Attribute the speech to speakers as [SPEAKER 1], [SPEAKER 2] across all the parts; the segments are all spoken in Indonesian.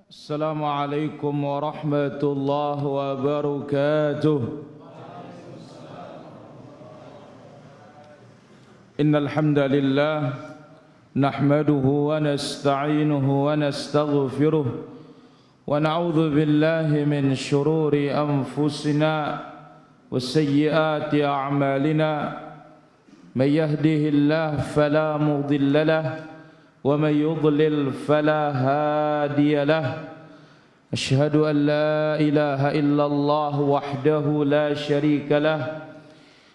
[SPEAKER 1] Assalamualaikum warahmatullahi wabarakatuh. Innal hamdalillah nahmaduhu wa nasta'inuhu wa nastaghfiruh wa na'udzu billahi min shururi anfusina wa sayyiati a'malina. May yahdihillahu fala mudilla lahu wa may yudlil fala hadiya lahu. Asyhadu an la ilaha illallah wahdahu la syarika lahu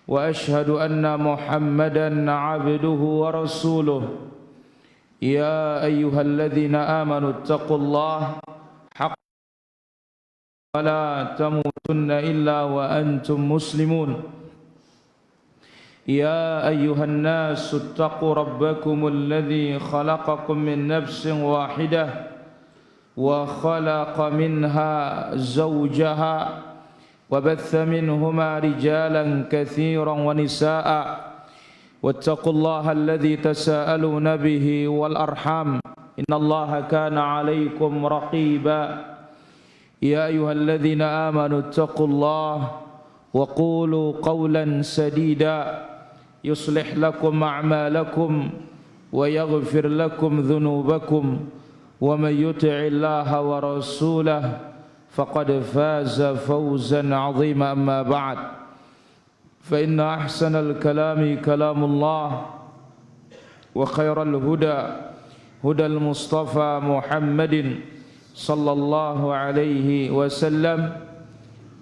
[SPEAKER 1] wa asyhadu anna Muhammadan abduhu wa rasuluh. Ya ayyuhalladzina amanu taqullaha haqqa wa la tamutunna illa wa antum muslimun. يا أيها الناس اتقوا ربكم الذي خلقكم من نفس واحدة وخلق منها زوجها وبث منهما رجالا كثيرا ونساء واتقوا الله الذي تساءلون به والأرحام إن الله كان عليكم رقيبا. يا أيها الذين آمنوا اتقوا الله وقولوا قولا سديدا يصلح لكم أعمالكم ويغفر لكم ذنوبكم ومن يطع الله ورسوله فقد فاز فوزا عظيما. أما بعد فإن أحسن الكلام كلام الله وخير الهدى هدى المصطفى محمد صلى الله عليه وسلم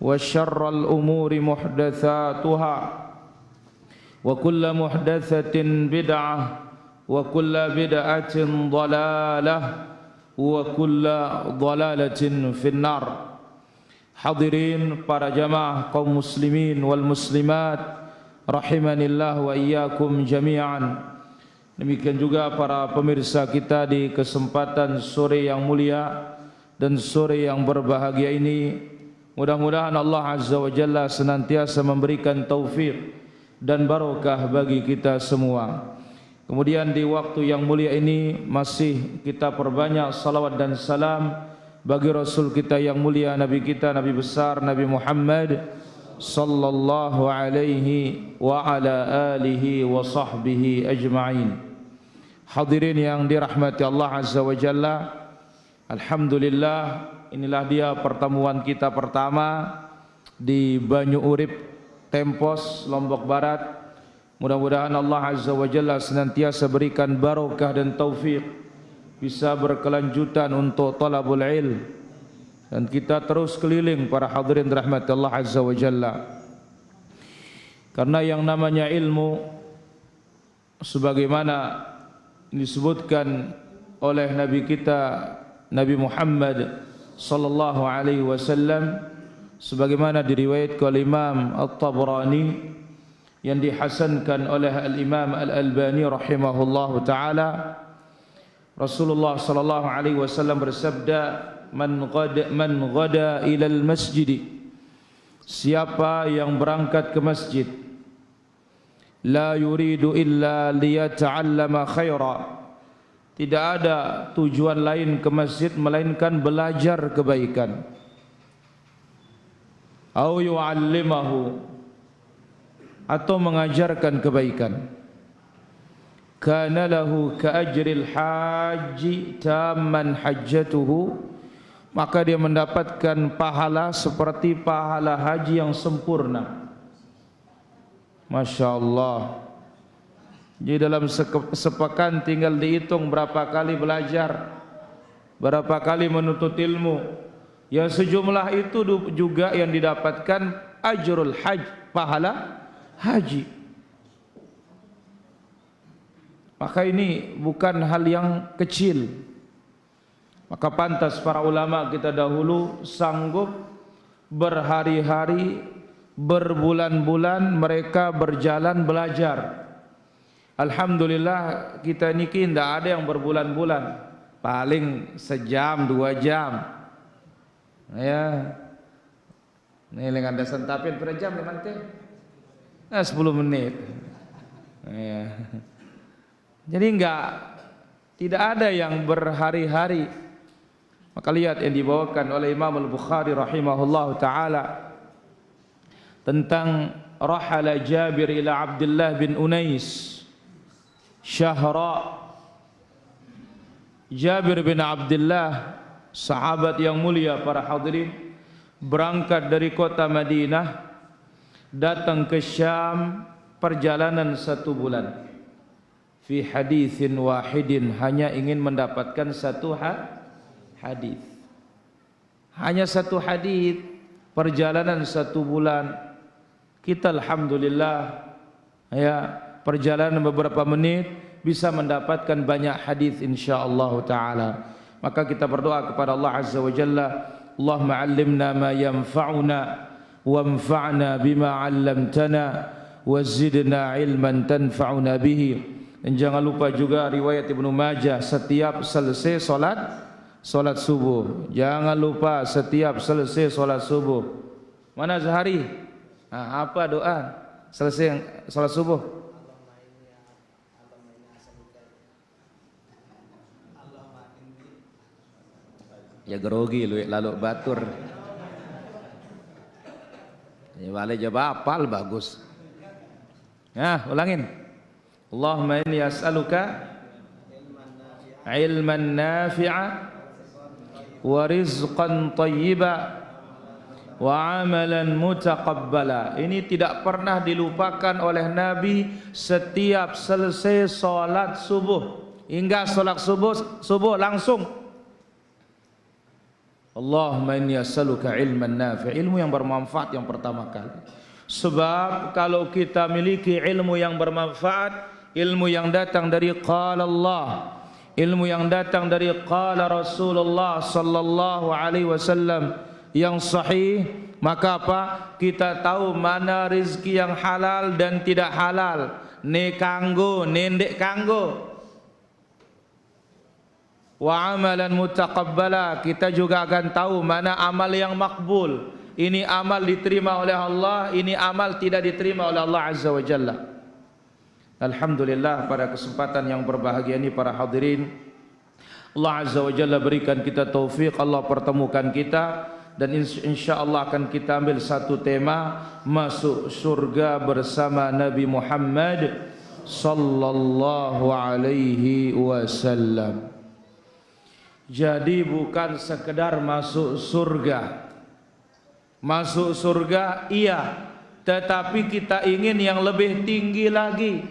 [SPEAKER 1] وشر الأمور محدثاتها وكل محدثة بدعة وكل بدعة ضلالة وكل ضلالة في النار. Hadirin para jamaah kaum muslimin wal muslimat rahimanillah wa iyyakum jami'an. Demikian juga para pemirsa kita di kesempatan sore yang mulia dan sore yang berbahagia ini. Mudah-mudahan Allah Azza wa Jalla senantiasa memberikan taufik dan barokah bagi kita semua. Kemudian di waktu yang mulia ini masih kita perbanyak salawat dan salam bagi Rasul kita yang mulia, Nabi kita, Nabi besar Nabi Muhammad sallallahu alaihi wa ala alihi wa sahbihi ajma'in. Hadirin yang dirahmati Allah Azza wa Jalla, alhamdulillah, inilah dia pertemuan kita pertama di Banyu Urip, Tempos, Lombok Barat. Mudah-mudahan Allah Azza wa Jalla senantiasa berikan barokah dan taufik, bisa berkelanjutan untuk talabul ilm, dan kita terus keliling para hadirin rahmat Allah Azza wa Jalla. Karena yang namanya ilmu, sebagaimana disebutkan oleh Nabi kita Nabi Muhammad sallallahu alaihi wasallam, sebagaimana diriwayatkan oleh Imam At-Tabrani yang dihasankan oleh Al-Imam Al-Albani rahimahullahu taala, Rasulullah sallallahu alaihi wasallam bersabda, man ghada ila al-masjid, siapa yang berangkat ke masjid, la yuridu illa liyata'allama khaira, tidak ada tujuan lain ke masjid melainkan belajar kebaikan, au yu'allimahu, atau mengajarkan kebaikan, kana lahu ka ajril haji tamman hajjatuhu, maka dia mendapatkan pahala seperti pahala haji yang sempurna. Masya Allah. Jadi dalam sepekan tinggal dihitung berapa kali belajar, berapa kali menuntut ilmu, yang sejumlah itu juga yang didapatkan ajrul haj, pahala haji. Maka ini bukan hal yang kecil. Maka pantas para ulama kita dahulu sanggup berhari-hari, berbulan-bulan mereka berjalan belajar. Alhamdulillah kita ini tidak ada yang berbulan-bulan, paling sejam 2 jam. Ya, ini dengan dasar tapin per jam nanti, 10 menit. Ya. Jadi tidak ada yang berhari-hari Maka lihat yang dibawakan oleh Imam Al-Bukhari rahimahullahu taala tentang rahala Jabir ila Abdullah bin Unais syahra. Jabir bin Abdullah, sahabat yang mulia para hadirin, berangkat dari kota Madinah datang ke Syam, perjalanan 1 bulan. Fi haditsin wahidin, hanya ingin mendapatkan 1 hadis. Hanya 1 hadis, perjalanan 1 bulan. Kita alhamdulillah ya, perjalanan beberapa menit bisa mendapatkan banyak hadis insyaallah taala. Maka kita berdoa kepada Allah azza wa jalla, Allahumma 'allimna ma yanfa'una wanfa'na bima 'allamtana wazidna 'ilman tanfa'una bihi. Dan jangan lupa juga riwayat Ibnu Majah, setiap selesai salat subuh. Jangan lupa setiap selesai salat subuh. Mana Zahari? Apa doa selesai salat subuh? Ya grogi lu lalu batur. Ya wale jawab apal bagus. Ulangin. Allahumma inni as'aluka ilman nafi'a wa rizqan thayyiba wa amalan mutaqabbala. Ini tidak pernah dilupakan oleh Nabi setiap selesai salat subuh. Hingga salat subuh langsung Allahumma inni as'aluka ilman nafi', ilmu yang bermanfaat yang pertama kali. Sebab kalau kita miliki ilmu yang bermanfaat, ilmu yang datang dari qala Allah, ilmu yang datang dari qala Rasulullah sallallahu alaihi wasallam yang sahih, maka apa? Kita tahu mana rezeki yang halal dan tidak halal, ne kanggo, nendek kanggo. Wa amalan mutaqabbala, kita juga akan tahu mana amal yang makbul. Ini amal diterima oleh Allah, ini amal tidak diterima oleh Allah azza wa jalla. Alhamdulillah, pada kesempatan yang berbahagia ini para hadirin, Allah azza wa jalla berikan kita taufik, Allah pertemukan kita, dan insyaallah akan kita ambil satu tema, masuk surga bersama Nabi Muhammad sallallahu alaihi wasallam. Jadi bukan sekedar masuk surga. Masuk surga iya, tetapi kita ingin yang lebih tinggi lagi.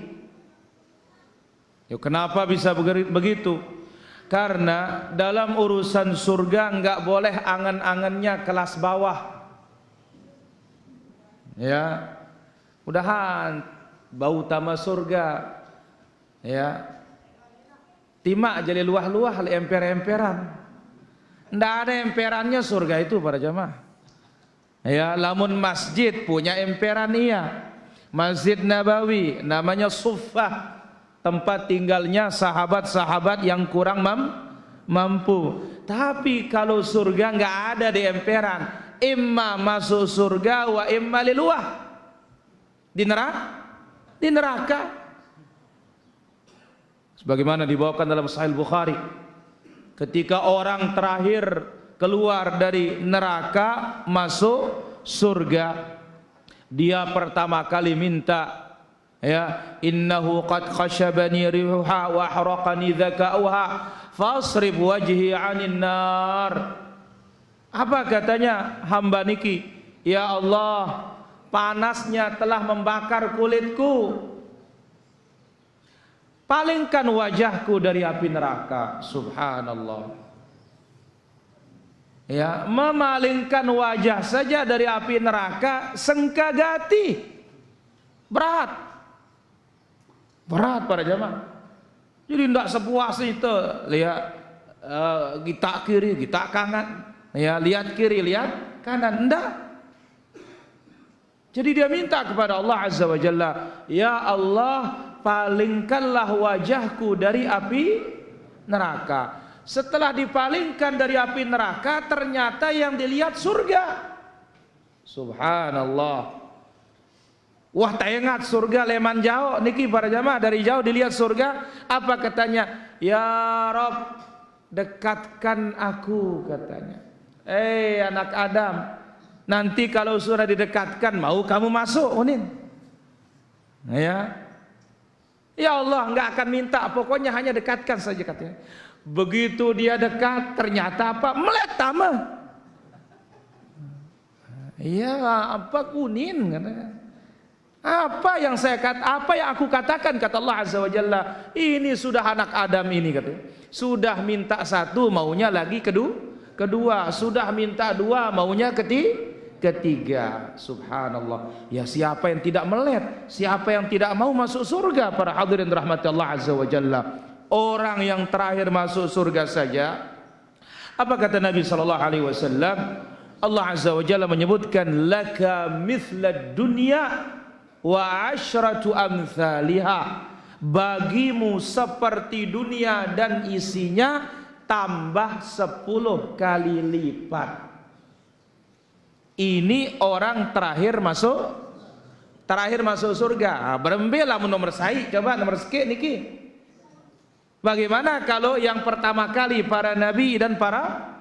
[SPEAKER 1] Kenapa bisa begitu? Karena dalam urusan surga enggak boleh angan-angannya kelas bawah. Ya, mudahan bau tama surga. Ya, timak jadi luah-luah emper-emperan. Ndak ada emperannya surga itu para jamaah. Ya, lamun masjid punya emperan iya. Masjid Nabawi namanya Suffah, tempat tinggalnya sahabat-sahabat yang kurang mampu. Tapi kalau surga enggak ada di emperan. Imma masuk surga wa imma liluah. Di neraka. Sebagaimana dibawakan dalam Sahih Bukhari, ketika orang terakhir keluar dari neraka masuk surga, dia pertama kali minta, ya, innahu qad khashabani rihuha wa haraqani dzakauha fasrif wajhi 'anin nar. Apa katanya hamba niki? Ya Allah, panasnya telah membakar kulitku, palingkan wajahku dari api neraka. Subhanallah. Ya, memalingkan wajah saja dari api neraka sengkagati. Berat para jamaah. Jadi tidak sepuas itu. Lihat kita kiri, kita kanan. Ya, lihat kiri, lihat kanan. Tidak. Jadi dia minta kepada Allah azza wa jalla, ya Allah, palingkanlah wajahku dari api neraka. Setelah dipalingkan dari api neraka, ternyata yang dilihat surga. Subhanallah. Wah, tak ingat surga leman jauh niki para jamaah, dari jauh dilihat surga. Apa katanya? Ya Rabb, dekatkan aku, katanya. Anak Adam, nanti kalau sudah didekatkan, mau kamu masuk, Unin? Ya Allah, nggak akan minta, pokoknya hanya dekatkan saja, katanya. Begitu dia dekat, ternyata apa? Meletama. Iya, apa Unin, katanya. Apa yang aku katakan, kata Allah Azza wa Jalla, ini sudah anak Adam ini, katanya. Sudah minta satu, maunya lagi kedua, sudah minta dua, maunya ketiga. Subhanallah. Ya, siapa yang tidak melek, siapa yang tidak mau masuk surga, para hadirin rahmati Allah Azza wa Jalla. Orang yang terakhir masuk surga saja, apa kata Nabi sallallahu alaihi wasallam? Allah Azza wa Jalla menyebutkan, laka mithlad dunya wa asyratu amthaliha, bagimu seperti dunia dan isinya tambah 10 kali lipat. Ini orang terakhir masuk surga. Berembelah nomor saik, coba nomor sikit niki. Bagaimana kalau yang pertama kali para nabi dan para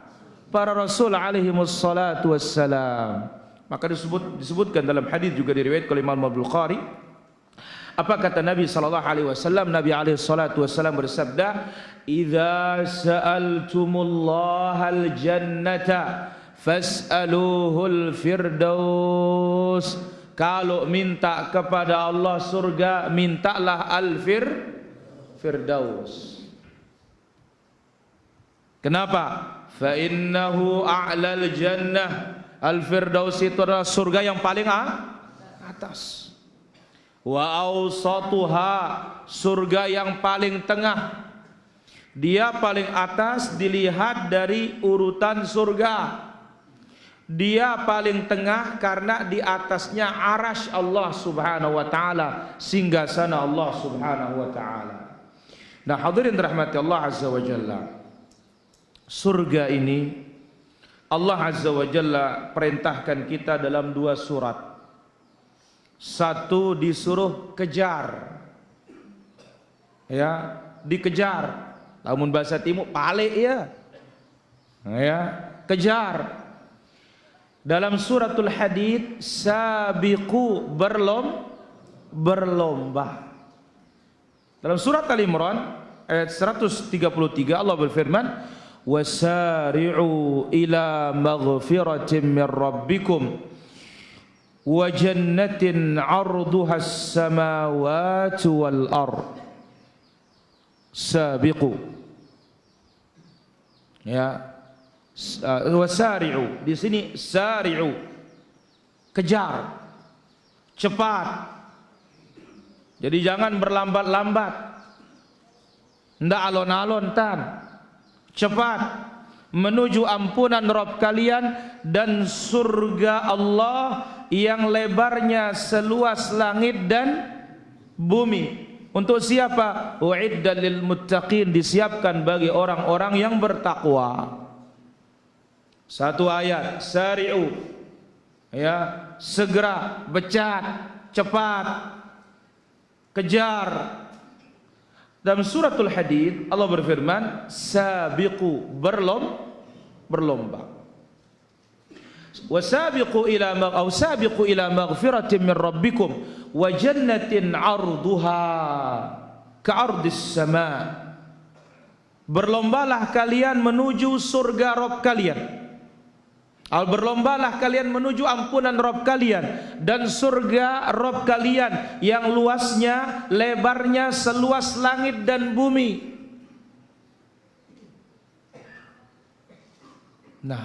[SPEAKER 1] rasul alaihi wassalatu wassalam? Maka disebutkan dalam hadis juga diriwayatkan oleh Imam Al-Bukhari. Apa kata Nabi sallallahu alaihi wasallam? Nabi alaihi salatu wasallam bersabda, "Idza sa'altumullahal jannata fas'aluhul firdaus." Kalau minta kepada Allah surga, mintalah al-firdaus. Kenapa? Fa innahu a'lal jannah. Al-firdaus itu adalah surga yang paling atas. Wa awsatuha, surga yang paling tengah. Dia paling atas dilihat dari urutan surga. Dia paling tengah karena di atasnya arasy Allah Subhanahu wa taala, singgasana Allah Subhanahu wa taala. Nah, hadirin rahmati Allah Azza wa Jalla. Surga ini Allah Azza wa Jalla perintahkan kita dalam 2 surat. Satu disuruh kejar, ya, dikejar. Namun bahasa timur pale ya, kejar. Dalam suratul Hadid, sabiqu, berlomba. Dalam surat Al-Imran ayat 133 Allah berfirman, wasari'u ila maghfiratin min rabbikum wa jannatin 'arduha as-samawati wal ard. Sabiqu, ya, wasari'u, di sini sari'u, kejar, cepat. Jadi jangan berlambat-lambat, ndak alon-alon tan, cepat menuju ampunan Rabb kalian dan surga Allah yang lebarnya seluas langit dan bumi. Untuk siapa? U'iddat lil muttaqin, disiapkan bagi orang-orang yang bertakwa. Satu ayat, sari'u, ya, segera, becat, cepat, kejar. Dalam suratul Hadid Allah berfirman, sabiqu, berlomba. Wasabiqu ila maghfiratin min rabbikum wa jannatin 'arduha ka'ardis sama. Berlombalah kalian menuju surga Rabb kalian. Berlombalah kalian menuju ampunan Rabb kalian dan surga Rabb kalian yang luasnya, lebarnya seluas langit dan bumi. Nah,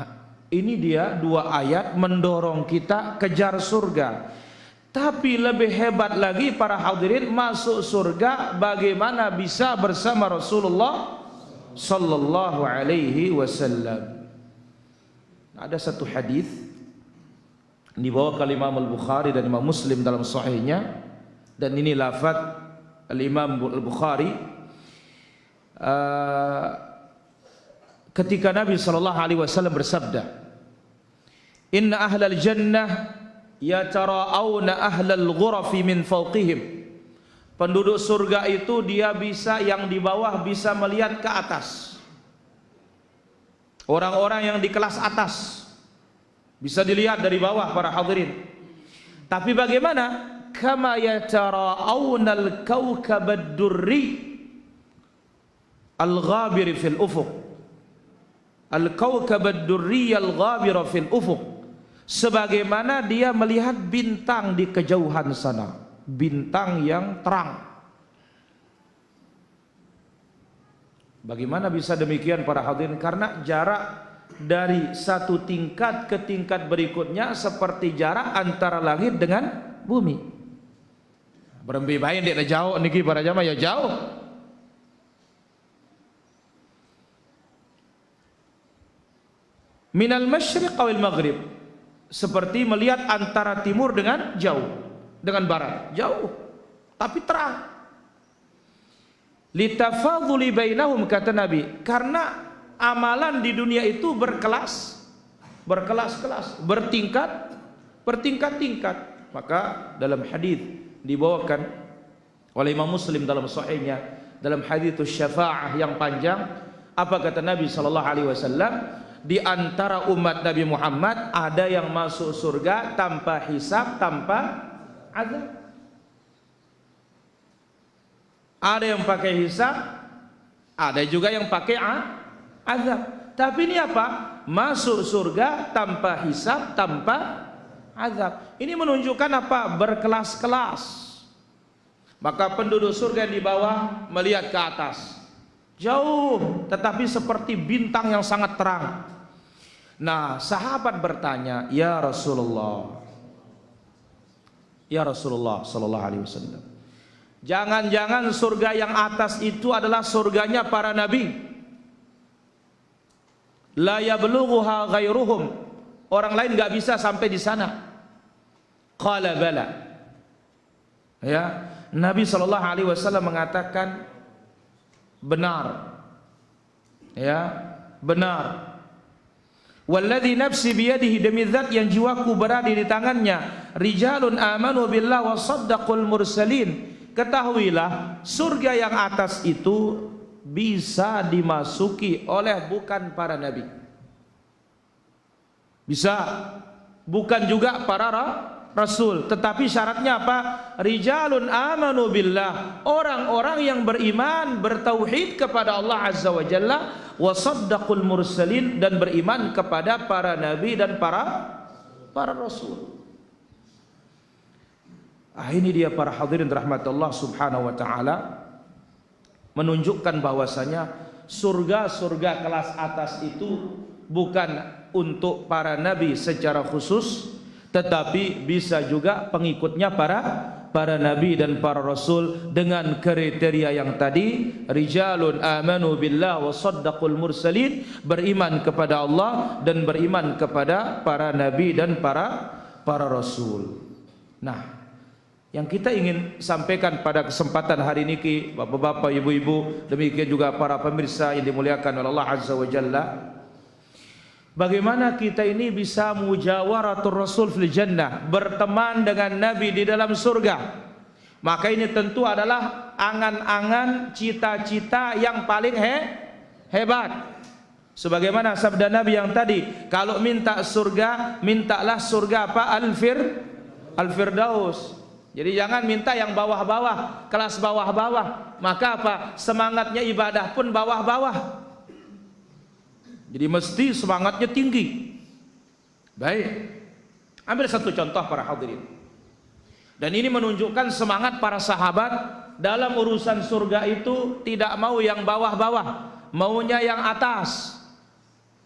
[SPEAKER 1] ini dia 2 ayat mendorong kita kejar surga. Tapi lebih hebat lagi para hadirin, masuk surga bagaimana bisa bersama Rasulullah sallallahu alaihi wasallam. Ada satu hadis dibawa oleh Imam Al-Bukhari dan Imam Muslim dalam sahihnya, dan ini lafaz Al-Imam Al-Bukhari ketika Nabi sallallahu alaihi wasallam bersabda, inna ahlal jannah yatara'awna ahlal ghurafi min fawqihim. Penduduk surga itu dia bisa, yang di bawah bisa melihat ke atas. orang-orang yang di kelas atas, bisa dilihat dari bawah para hadirin. Tapi bagaimana? Kama yatara'awna al-kawkab ad-durri al-ghabir fil ufuq. Al-kawkab ad-durri al-ghabir fil ufuq. Sebagaimana dia melihat bintang di kejauhan sana, bintang yang terang. Bagaimana bisa demikian para hadirin? Karena jarak dari satu tingkat ke tingkat berikutnya seperti jarak antara langit dengan bumi. Berembi bayin dia jauh niki para jamaah ya jauh. Minal masyriq wal maghrib, seperti melihat antara timur dengan jauh, dengan barat, jauh tapi terang. Litafadhuli bainahum, kata Nabi, karena amalan di dunia itu berkelas-kelas, bertingkat-tingkat. Maka dalam hadis dibawakan oleh Imam Muslim dalam sahihnya, dalam hadits syafa'ah yang panjang, apa kata Nabi sallallahu alaihi wasallam? Di antara umat Nabi Muhammad ada yang masuk surga tanpa hisab, tanpa azab. Ada yang pakai hisab, ada juga yang pakai azab. Tapi ini apa? Masuk surga tanpa hisab, tanpa azab. Ini menunjukkan apa? Berkelas-kelas. Maka penduduk surga di bawah melihat ke atas, jauh, tetapi seperti bintang yang sangat terang. Nah, sahabat bertanya, ya Rasulullah sallallahu alaihi wasallam, jangan-jangan surga yang atas itu adalah surganya para nabi? La yablughuha ghairuhum, orang lain nggak bisa sampai di sana. Qala bala. Ya, Nabi sallallahu alaihi wasallam mengatakan benar. Ya, benar. Walladzi nafsi biyadihi, demi zat yang jiwaku berada di tangannya, rijalun amanu billah wa saddaqul mursalin. Ketahuilah, surga yang atas itu bisa dimasuki oleh bukan para nabi, bisa bukan juga para rasul, tetapi syaratnya apa? Rijalun amanu billah, orang-orang yang beriman, bertauhid kepada Allah azza wa jalla, wa saddaqul mursalin, dan beriman kepada para nabi dan para rasul. Ini dia para hadirin rahmatullah subhanahu wa ta'ala, menunjukkan bahwasanya surga-surga kelas atas itu bukan untuk para nabi secara khusus, tetapi bisa juga pengikutnya para nabi dan para rasul dengan kriteria yang tadi, rijalun amanu billah wa saddaqul mursalin, beriman kepada Allah dan beriman kepada para nabi dan para rasul. Nah, yang kita ingin sampaikan pada kesempatan hari ini, bapak-bapak, ibu-ibu, demikian juga para pemirsa yang dimuliakan oleh Allah azza wa jalla, bagaimana kita ini bisa mujawaratul rasul fil jannah, berteman dengan nabi di dalam surga. Maka ini tentu adalah angan-angan, cita-cita yang paling hebat. Sebagaimana sabda Nabi yang tadi, kalau minta surga, mintalah surga apa? Al-Firdaus. Jadi jangan minta yang bawah-bawah, kelas bawah-bawah. Maka apa? Semangatnya ibadah pun bawah-bawah. Jadi mesti semangatnya tinggi. Baik, ambil satu contoh para hadirin. Dan ini menunjukkan semangat para sahabat dalam urusan surga itu tidak mau yang bawah-bawah, maunya yang atas.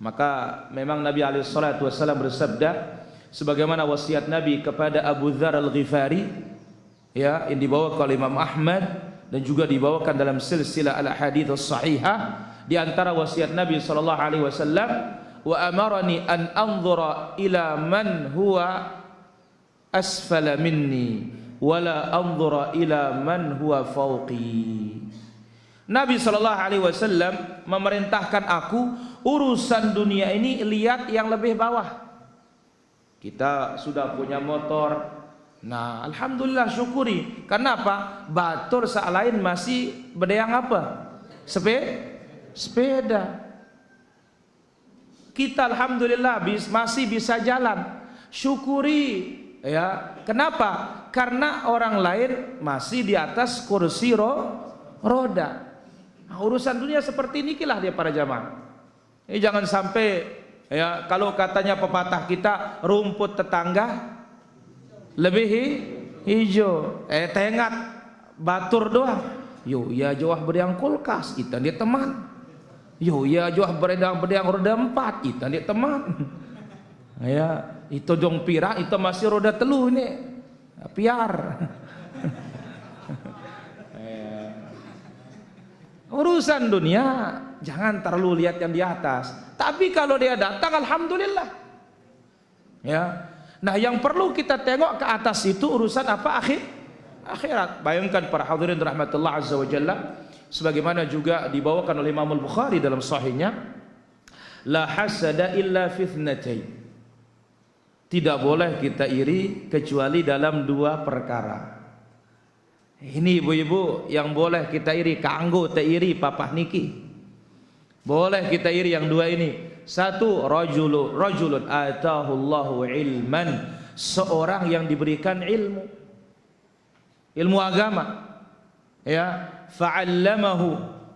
[SPEAKER 1] Maka memang Nabi SAW bersabda, sebagaimana wasiat Nabi kepada Abu Dzar Al-Ghifari, ya, yang dibawa oleh Imam Ahmad dan juga dibawakan dalam silsilah al-hadits as-sahihah. Di antara wasiat Nabi sallallahu alaihi wasallam, wa amarani an anzura ila man huwa asfala minni wala anzura ila man huwa fawqi. Nabi sallallahu alaihi wasallam memerintahkan aku, urusan dunia ini lihat yang lebih bawah. Kita sudah punya motor, nah alhamdulillah syukuri. Kenapa? Batur saat lain masih berdayang apa? Sepeda. Kita alhamdulillah masih bisa jalan. Syukuri ya. Kenapa? Karena orang lain masih di atas kursi roda. Nah, urusan dunia seperti ini lah dia para jamaah. Jangan sampai ya, kalau katanya pepatah kita, rumput tetangga lebih hijau. Tengat batur doang. Yo ya jauh beriang kulkas, itu dia teman. Yo ya jauh beriang roda 4, itu dia teman. Ya, itu dong pira, itu masih roda telu ini. Piar. Urusan dunia jangan terlalu lihat yang di atas. Tapi kalau dia datang, alhamdulillah. Ya. Nah, yang perlu kita tengok ke atas itu urusan apa? Akhirat. Bayangkan para hadirin rahmatullah azza wa jalla, sebagaimana juga dibawakan oleh Imam Al-Bukhari dalam sahihnya, la hasada illa fi ithnatain. Tidak boleh kita iri kecuali dalam 2 perkara. Ini ibu-ibu yang boleh kita iri, kanggo te iri papah niki. Boleh kita iri yang 2 ini. 1, rajulun atahullahu ilman, seorang yang diberikan ilmu agama. Ya, fa'allamahu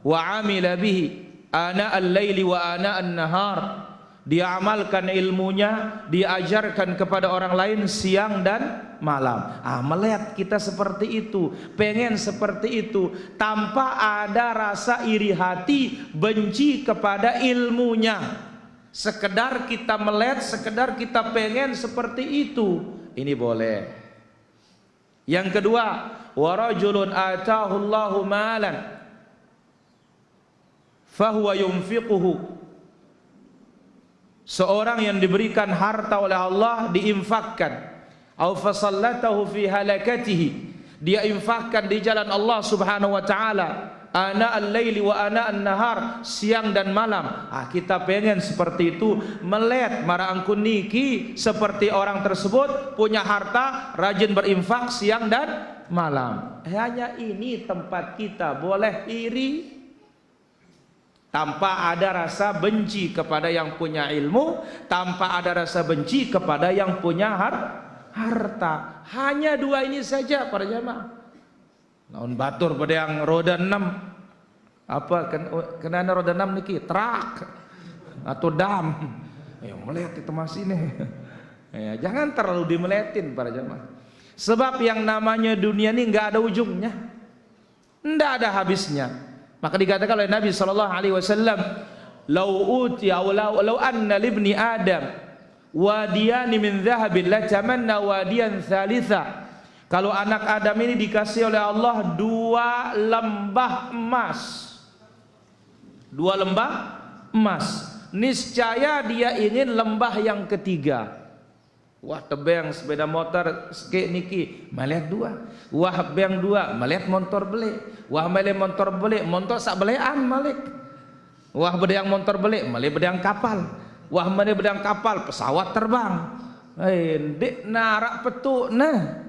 [SPEAKER 1] wa 'amila bihi ana al-laili wa ana an-nahar. Dia amalkan ilmunya, diajarkan kepada orang lain siang dan malam. Melihat kita seperti itu, pengen seperti itu, tanpa ada rasa iri hati, benci kepada ilmunya. Sekedar kita melihat, sekedar kita pengen seperti itu, ini boleh. Yang kedua, wa rajulun atahullahu malan fahuwa yunfiquhu. Seorang yang diberikan harta oleh Allah diinfakkan, au fasallatahu fi halakatihi, dia infakkan di jalan Allah Subhanahu wa taala, ana al-laili wa ana an-nahar, siang dan malam. Kita pengen seperti itu, melihat maraangkun niki seperti orang tersebut punya harta, rajin berinfak siang dan malam. Hanya ini tempat kita boleh iri, tanpa ada rasa benci kepada yang punya ilmu, tanpa ada rasa benci kepada yang punya harta. Hanya 2 ini saja para jamaah. Naon batur pada yang roda 6. Apa kenana roda 6 niki? Truk atau dam. Melihat itu masih nih. Ya, jangan terlalu dimelihatin para jamaah. Sebab yang namanya dunia ini enggak ada ujungnya. Enggak ada habisnya. Maka dikatakan oleh Nabi sallallahu alaihi wasallam, "Lau utiya law anna libni Adam wadiyan min dhahabin la tamanna wadiyan thalitha." Kalau anak Adam ini dikasih oleh Allah 2 lembah emas. 2 lembah emas. Niscaya dia ingin lembah yang ketiga. Wah, tebeng sepeda motor skek niki melihat 2. Wah, beng 2 melihat motor beli. Wah, melihat motor beli, motor sak belean malik. Wah, bedang motor beli, melihat bedang kapal. Wah, melihat bedang kapal, pesawat terbang. Dek narak petuk nah.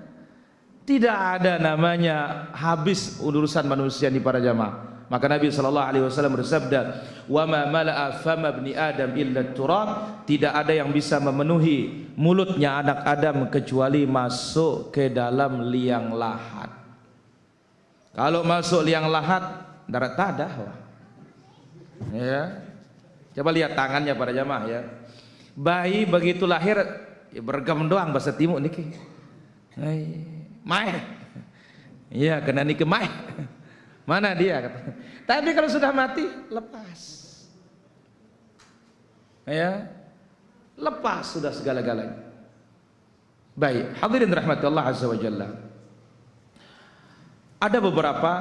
[SPEAKER 1] Tidak ada namanya habis urusan manusia di para jamaah. Maka Nabi sallallahu alaihi wasallam bersabda, "Wa ma mala'a fama ibni Adam illa turab." Tidak ada yang bisa memenuhi mulutnya anak Adam kecuali masuk ke dalam liang lahat. Kalau masuk liang lahat, darat tadah. Ya. Coba lihat tangannya para jamaah ya. Bayi begitu lahir ya bergam doang bahasa timur niki. Mai. Iya, kena niki mai. Mana dia kata. Tapi kalau sudah mati lepas. Ya. Lepas sudah segala-galanya. Baik, hadirin rahmati Allah azza wa jalla. Ada beberapa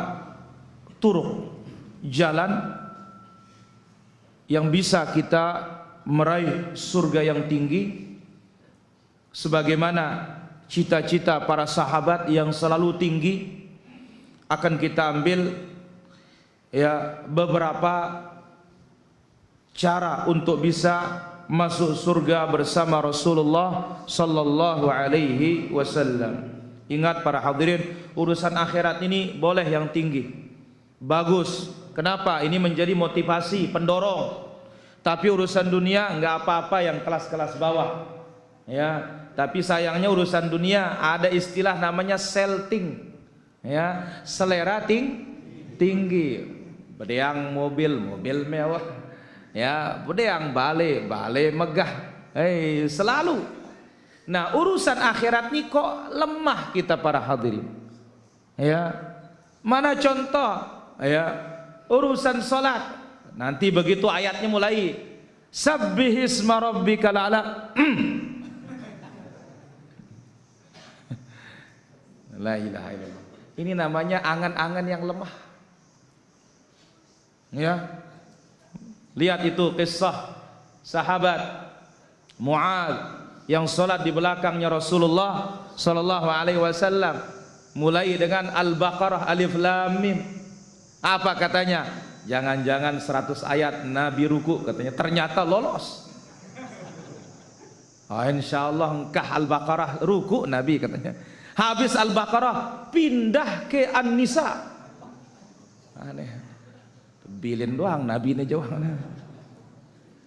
[SPEAKER 1] turuk jalan yang bisa kita meraih surga yang tinggi, sebagaimana cita-cita para sahabat yang selalu tinggi. Akan kita ambil ya beberapa cara untuk bisa masuk surga bersama Rasulullah sallallahu alaihi wasallam. Ingat para hadirin, urusan akhirat ini boleh yang tinggi. Bagus. Kenapa? Ini menjadi motivasi, pendorong. Tapi urusan dunia nggak apa-apa yang kelas-kelas bawah. Ya, tapi sayangnya urusan dunia ada istilah namanya selting. Ya, selera tinggi. Bedeang mobil mewah. Ya, bedeang bale megah. Selalu. Nah, urusan akhirat nih kok lemah kita para hadirin. Ya. Mana contoh? Ya, urusan salat. Nanti begitu ayatnya mulai Sabbihisma rabbikal a'la. La ilaha illallah. Ini namanya angan-angan yang lemah. Ya. Lihat itu kisah sahabat Mu'adz yang salat di belakangnya Rasulullah sallallahu alaihi wasallam, mulai dengan Al-Baqarah Alif Lam Mim. Apa katanya? Jangan-jangan 100 ayat Nabi ruku, katanya, ternyata lolos. Insyaallah engkah Al-Baqarah ruku Nabi, katanya. Habis Al-Baqarah pindah ke An-Nisa. Aneh. Bilin doang Nabi ini jauh.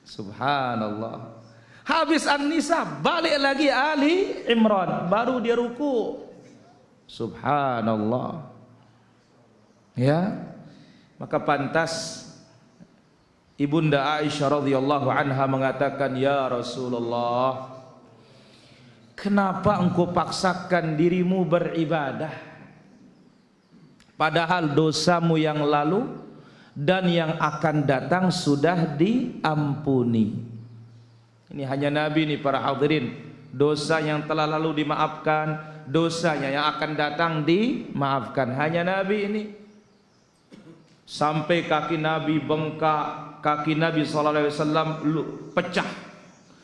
[SPEAKER 1] Subhanallah. Habis An-Nisa balik lagi Ali Imran, baru dia ruku. Subhanallah. Ya. Maka pantas Ibunda Aisyah radhiyallahu anha mengatakan, ya Rasulullah, kenapa engkau paksakan dirimu beribadah padahal dosamu yang lalu dan yang akan datang sudah diampuni. Ini hanya Nabi nih para hadirin, dosa yang telah lalu dimaafkan, dosanya yang akan datang dimaafkan, hanya Nabi ini. Sampai kaki Nabi bengkak, kaki Nabi sallallahu alaihi wasallam pecah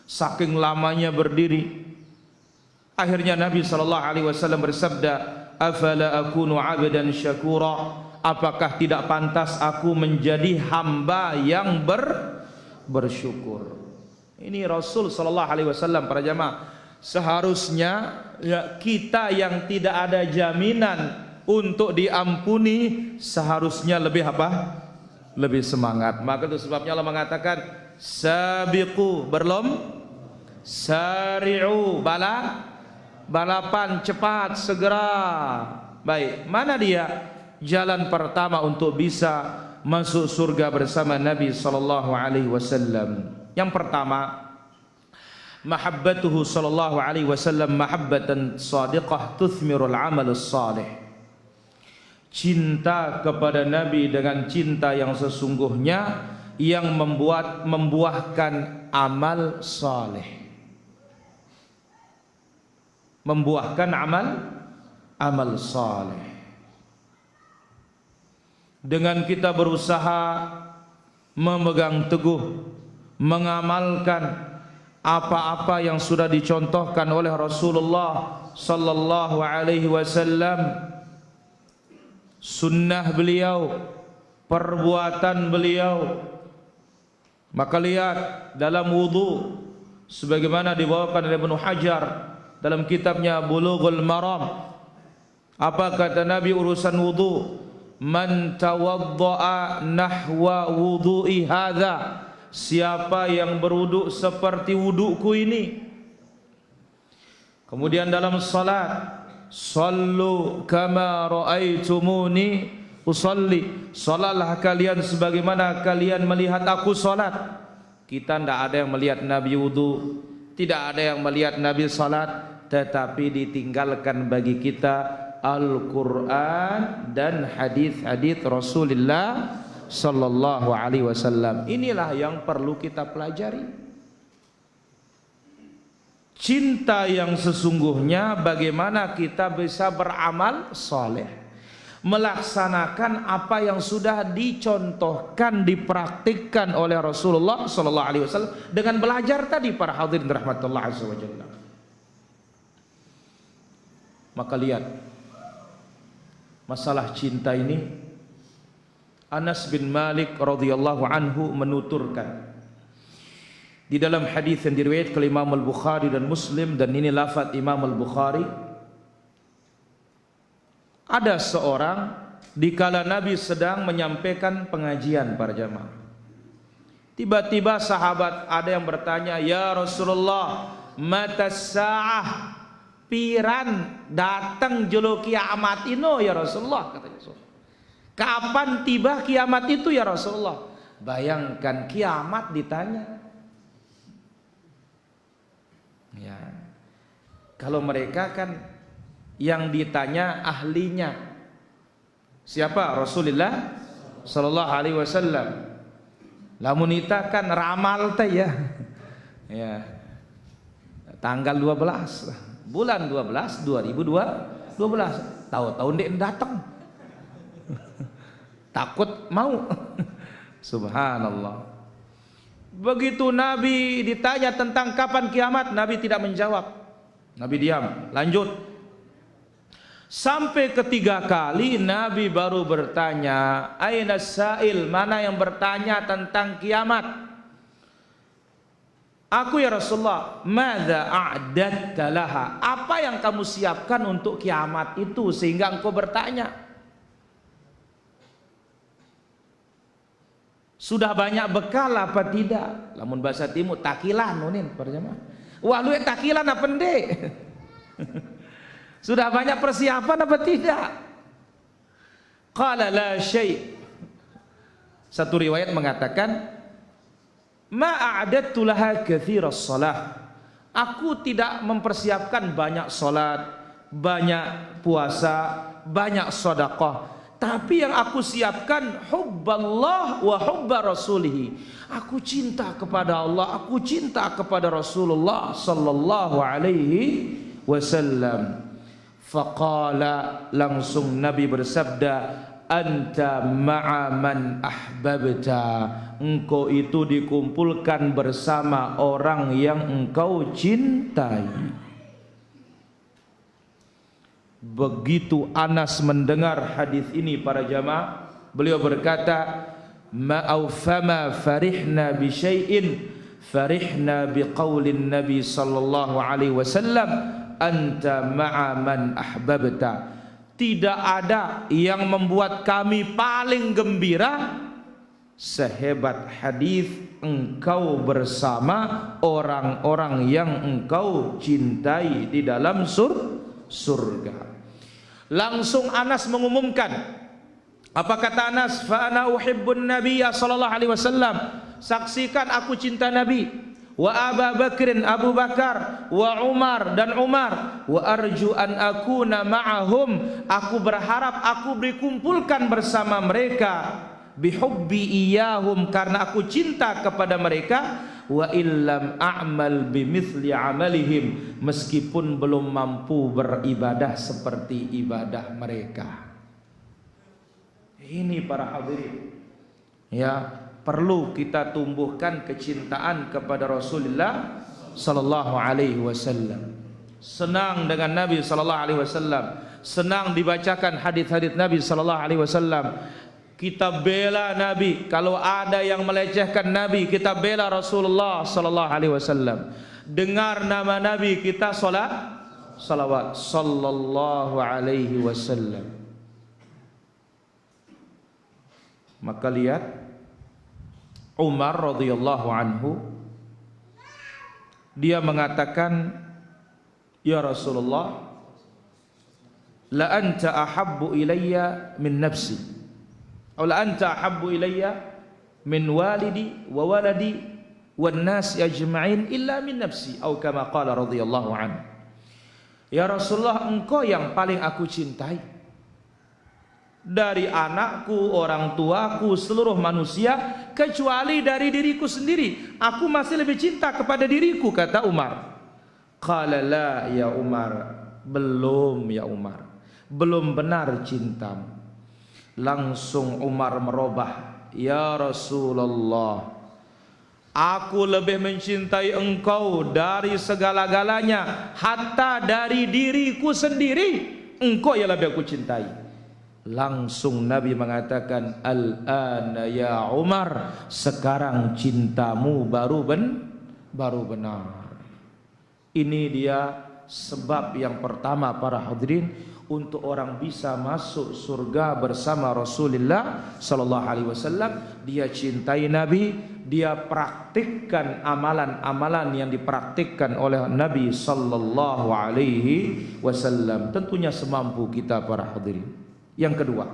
[SPEAKER 1] saking lamanya berdiri. Akhirnya Nabi sallallahu alaihi wasallam bersabda, afala akunu 'abdan syakura, apakah tidak pantas aku menjadi hamba yang bersyukur. Ini Rasul sallallahu alaihi wasallam para jamaah. Seharusnya ya, kita yang tidak ada jaminan untuk diampuni seharusnya lebih apa? Lebih semangat. Maka itu sebabnya Allah mengatakan sabiqu, sari'u, balapan cepat segera. Baik, mana dia jalan pertama untuk bisa masuk surga bersama Nabi sallallahu alaihi wasallam? Yang pertama, mahabbatuhu sallallahu alaihi wasallam mahabbatan shadiqah tuthmirul amal salih. Cinta kepada Nabi dengan cinta yang sesungguhnya yang membuahkan amal saleh, membuahkan amal saleh. Dengan kita berusaha memegang teguh, mengamalkan apa-apa yang sudah dicontohkan oleh Rasulullah sallallahu alaihi wasallam, sunnah beliau, perbuatan beliau. Maka lihat dalam wudu, sebagaimana dibawakan oleh Ibnu Hajar dalam kitabnya Bulughul Maram, apa kata Nabi urusan wudu? Man tawadda'a nahwa wudu'i hadza, siapa yang berwudu seperti wuduku ini. Kemudian dalam salat, sallu kama raaitumuni usalli, salatlah kalian sebagaimana kalian melihat aku salat. Kita tidak ada yang melihat Nabi wudu, tidak ada yang melihat Nabi salat, tetapi ditinggalkan bagi kita Al-Quran dan hadis-hadis Rasulullah sallallahu alaihi wasallam. Inilah yang perlu kita pelajari. Cinta yang sesungguhnya bagaimana kita bisa beramal saleh, melaksanakan apa yang sudah dicontohkan, dipraktikkan oleh Rasulullah sallallahu alaihi wasallam dengan belajar tadi para hadirin rahmatullah azza wajalla. Maka lihat masalah cinta ini, Anas bin Malik radhiyallahu anhu menuturkan di dalam hadis yang diriwayatkan oleh Imam Al-Bukhari dan Muslim, dan ini lafaz Imam Al-Bukhari, ada seorang dikala Nabi sedang menyampaikan pengajian para jamaah, Tiba-tiba sahabat ada yang bertanya, "Ya Rasulullah, mata sa'ah?" Piran datang jelo kiamat ino ya Rasulullah, kata Rasul. Kapan tiba kiamat itu ya Rasulullah? Bayangkan kiamat ditanya. Ya. Kalau mereka kan yang ditanya ahlinya. Siapa? Rasulullah sallallahu alaihi wasallam. Lamun ita kan ramal teh ya. Ya. Tanggal 12 bulan 12 2012 tahu-tahu ndek datang. Takut mau. Subhanallah. Begitu Nabi ditanya tentang kapan kiamat, Nabi tidak menjawab. Nabi diam, lanjut. Sampai ketiga kali Nabi baru bertanya, "Aina sa'il?" Mana yang bertanya tentang kiamat? "Aku ya Rasulullah." "Madza a'datta laha?" Apa yang kamu siapkan untuk kiamat itu sehingga engkau bertanya? Sudah banyak bekal apa tidak? Lamun bahasa timur takilan nunin perjamaah. Wah lu takilan apa ndek? Sudah banyak persiapan apa tidak? Qala la syai'. Satu riwayat mengatakan, "Ma a'adattu laha katsiras shalah." Aku tidak mempersiapkan banyak salat, banyak puasa, banyak sedekah. Tapi yang aku siapkan hubballah wa hubba rasulih. Aku cinta kepada Allah, aku cinta kepada Rasulullah sallallahu alaihi wasallam. Faqala, langsung Nabi bersabda, "Anta ma'a man ahbabta." Engkau itu dikumpulkan bersama orang yang engkau cintai. Begitu Anas mendengar hadis ini para jamaah, beliau berkata, "Ma'aufama farihna bi syai'in farihna bi qaulin Nabi sallallahu alaihi wasallam, anta ma'a man ahbabta." Tidak ada yang membuat kami paling gembira sehebat hadis engkau bersama orang-orang yang engkau cintai di dalam surga. Langsung Anas mengumumkan. Apa kata Anas? "Fa ana uhibbun nabiyya sallallahu alaihi wasallam." Saksikan aku cinta Nabi. Wa Abu Bakrin, Abu Bakar, wa Umar dan Umar, wa arju an akuna ma'ahum. Aku berharap aku dikumpulkan bersama mereka. Bihubbi iyahum, karena aku cinta kepada mereka. Wa illam a'mal bimithli amalihim, meskipun belum mampu beribadah seperti ibadah mereka. Ini para hadirin, ya, perlu kita tumbuhkan kecintaan kepada Rasulullah sallallahu alaihi wasallam. Senang dengan Nabi sallallahu alaihi wasallam, senang dibacakan hadis-hadis Nabi sallallahu alaihi wasallam. Kita bela Nabi. Kalau ada yang melecehkan Nabi, kita bela Rasulullah sallallahu alaihi wasallam. Dengar nama Nabi, kita salawat sallallahu alaihi wasallam. Maka lihat Umar radhiyallahu anhu, dia mengatakan, "Ya Rasulullah, la anta ahabbu ilayya min nafsi." "Ala anta ahabbu ilayya min walidi wa waladi wan nas ajma'in illa min nafsi," atau kama qala radhiyallahu anhu. Ya Rasulullah, engkau yang paling aku cintai dari anakku, orang tuaku, seluruh manusia, kecuali dari diriku sendiri. Aku masih lebih cinta kepada diriku, kata Umar. Qala la ya Umar, belum ya Umar, belum benar cintamu. Langsung Umar merubah, "Ya Rasulullah, aku lebih mencintai engkau dari segala-galanya, hatta dari diriku sendiri. Engkau yang lebih aku cintai." Langsung Nabi mengatakan, "Al-ana ya Umar, sekarang cintamu baru benar." Ini dia sebab yang pertama para hadirin untuk orang bisa masuk surga bersama Rasulullah sallallahu alaihi wasallam, dia cintai Nabi, dia praktikkan amalan-amalan yang dipraktikkan oleh Nabi sallallahu alaihi wasallam, tentunya semampu kita para hadirin. Yang kedua,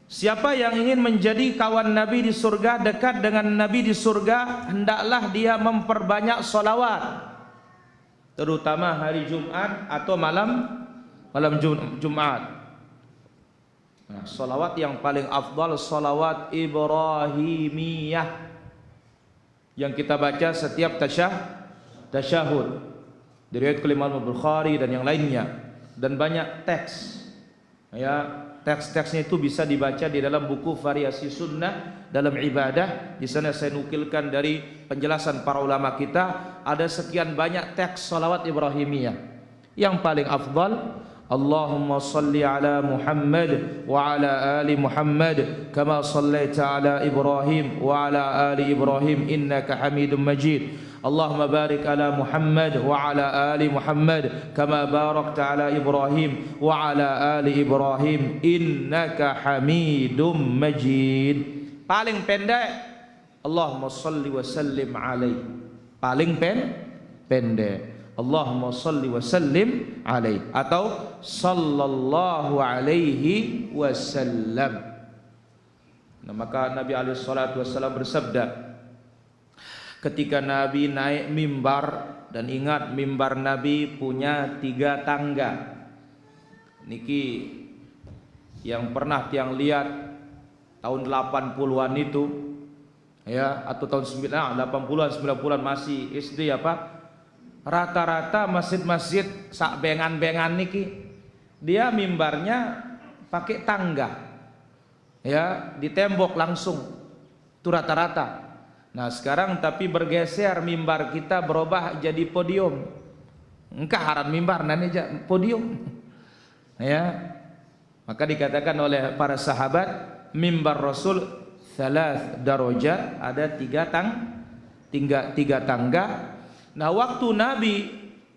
[SPEAKER 1] siapa yang ingin menjadi kawan Nabi di surga, dekat dengan Nabi di surga, hendaklah dia memperbanyak salawat, terutama hari Jumat atau malam Jumat. Nah, salawat yang paling afdal salawat Ibrahimiyah yang kita baca setiap tasyahud, diriwayatkan oleh Imam Bukhari dan yang lainnya, dan banyak teks. Ya, teks-teksnya itu bisa dibaca di dalam buku Variasi Sunnah dalam ibadah. Di sana saya nukilkan dari penjelasan para ulama kita, ada sekian banyak teks salawat Ibrahimiyah. Yang paling afdal, Allahumma salli ala Muhammad wa ala ali Muhammad kama sallaita ala Ibrahim wa ala ali Ibrahim innaka Hamidum Majid. Allahumma barik ala Muhammad wa ala ali Muhammad kama barakta ala Ibrahim wa ala ali Ibrahim innaka Hamidum Majid. Paling pendek, Allahumma salli wa sallim alaihi. Paling pendek, Allahumma salli wa sallim alaihi, atau sallallahu alaihi wasallam. Nah, maka Nabi alaihi salatu wasallam bersabda ketika Nabi naik mimbar, dan ingat mimbar Nabi punya 3 tangga. Niki yang pernah tiang lihat tahun 80-an itu, ya, atau tahun 80-an 90-an masih SD apa? Rata-rata masjid-masjid sak bengan-bengan niki dia mimbarnya pakai tangga, ya, di tembok langsung. Itu rata-rata. Nah, sekarang tapi bergeser, mimbar kita berubah jadi podium. Engkau haran mimbar nanti podium. Ya. Maka dikatakan oleh para sahabat, mimbar Rasul 3 darajat, ada 3 tangga. Nah, waktu Nabi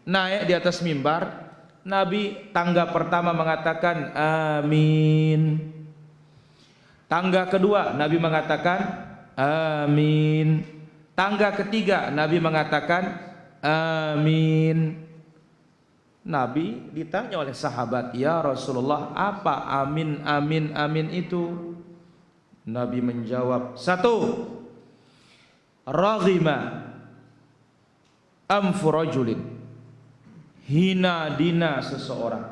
[SPEAKER 1] naik di atas mimbar, Nabi tangga pertama mengatakan amin. Tangga kedua Nabi mengatakan amin. Tangga ketiga Nabi mengatakan amin. Nabi ditanya oleh sahabat, ya Rasulullah, apa amin amin amin itu? Nabi menjawab, 1, raghima anfu rajulin, hina dina seseorang,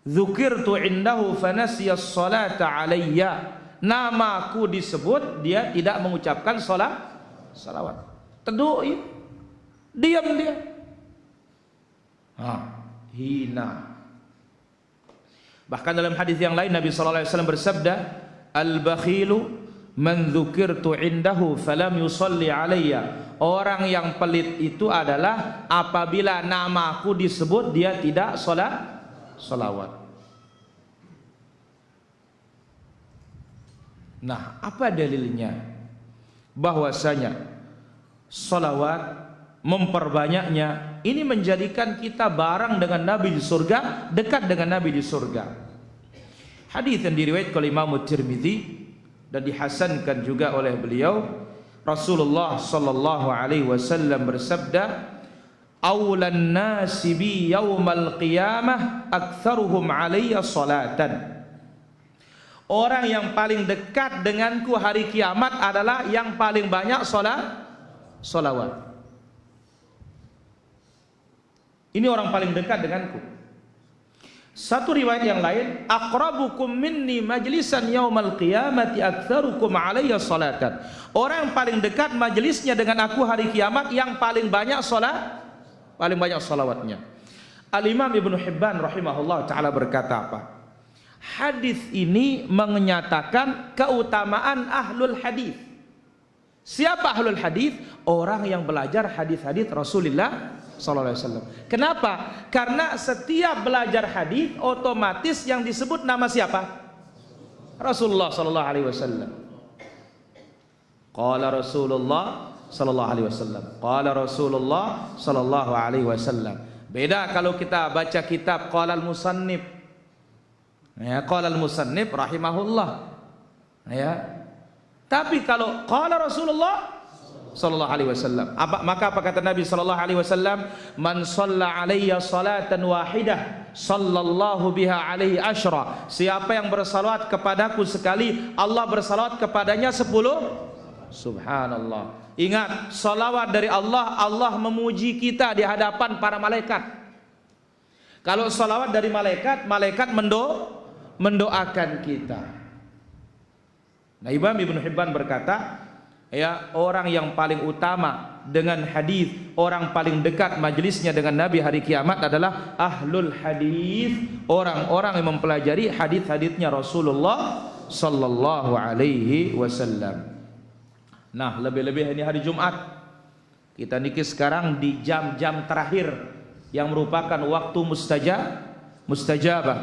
[SPEAKER 1] dzukirtu indahu fanasiya as-salata alayya, namaku disebut dia tidak mengucapkan salawat. Teduh, diam dia. Hina. Bahkan dalam hadis yang lain Nabi sallallahu alaihi wasallam bersabda, al-bakhilu man dzukirtu indahu falam yusalli alayya. Orang yang pelit itu adalah apabila namaku disebut dia tidak salawat. Nah, apa dalilnya? Bahwasanya salawat, memperbanyaknya, ini menjadikan kita bareng dengan Nabi di surga, dekat dengan Nabi di surga. Hadis yang diriwayatkan oleh Imam Tirmidzi dan dihasankan juga oleh beliau, Rasulullah sallallahu alaihi wasallam bersabda, "Awlan nasi bi yaumal qiyamah aktsaruhum alayya salatan." Orang yang paling dekat denganku hari kiamat adalah yang paling banyak salawat. Ini orang paling dekat denganku. Satu riwayat yang lain, aqrabukum minni majlisan yaumal qiyamati aktsarukum alayya salatan. Orang yang paling dekat majelisnya dengan aku hari kiamat yang paling banyak salawatnya. Al-Imam Ibnu Hibban rahimahullah taala berkata apa? Hadis ini menyatakan keutamaan ahlul hadis. Siapa ahlul hadis? Orang yang belajar hadis-hadis Rasulullah sallallahu alaihi wasallam. Kenapa? Karena setiap belajar hadis otomatis yang disebut nama siapa? Rasulullah sallallahu alaihi wasallam. Qala Rasulullah sallallahu alaihi wasallam. Qala Rasulullah sallallahu alaihi wasallam. Beda kalau kita baca kitab qala al-musannif. Ya, qala al-musannif rahimahullah. Ya. Tapi kalau qala Rasulullah sallallahu alaihi wasallam, maka apa kata Nabi sallallahu alaihi wasallam? Man shalla alayya salatan wahidah sallallahu biha alaihi asyra. Siapa yang bersalawat kepadaku sekali, Allah bersalawat kepadanya 10. Subhanallah. Ingat, salawat dari Allah, Allah memuji kita di hadapan para malaikat. Kalau salawat dari malaikat, malaikat mendoakan kita. Nah, Imam Ibnu Hibban berkata, ya, orang yang paling utama dengan hadis, orang paling dekat majelisnya dengan Nabi hari kiamat adalah ahlul hadis, orang-orang yang mempelajari hadis-hadisnya Rasulullah sallallahu alaihi wasallam. Nah, lebih-lebih ini hari Jumat. Kita niki sekarang di jam-jam terakhir yang merupakan waktu mustajabah.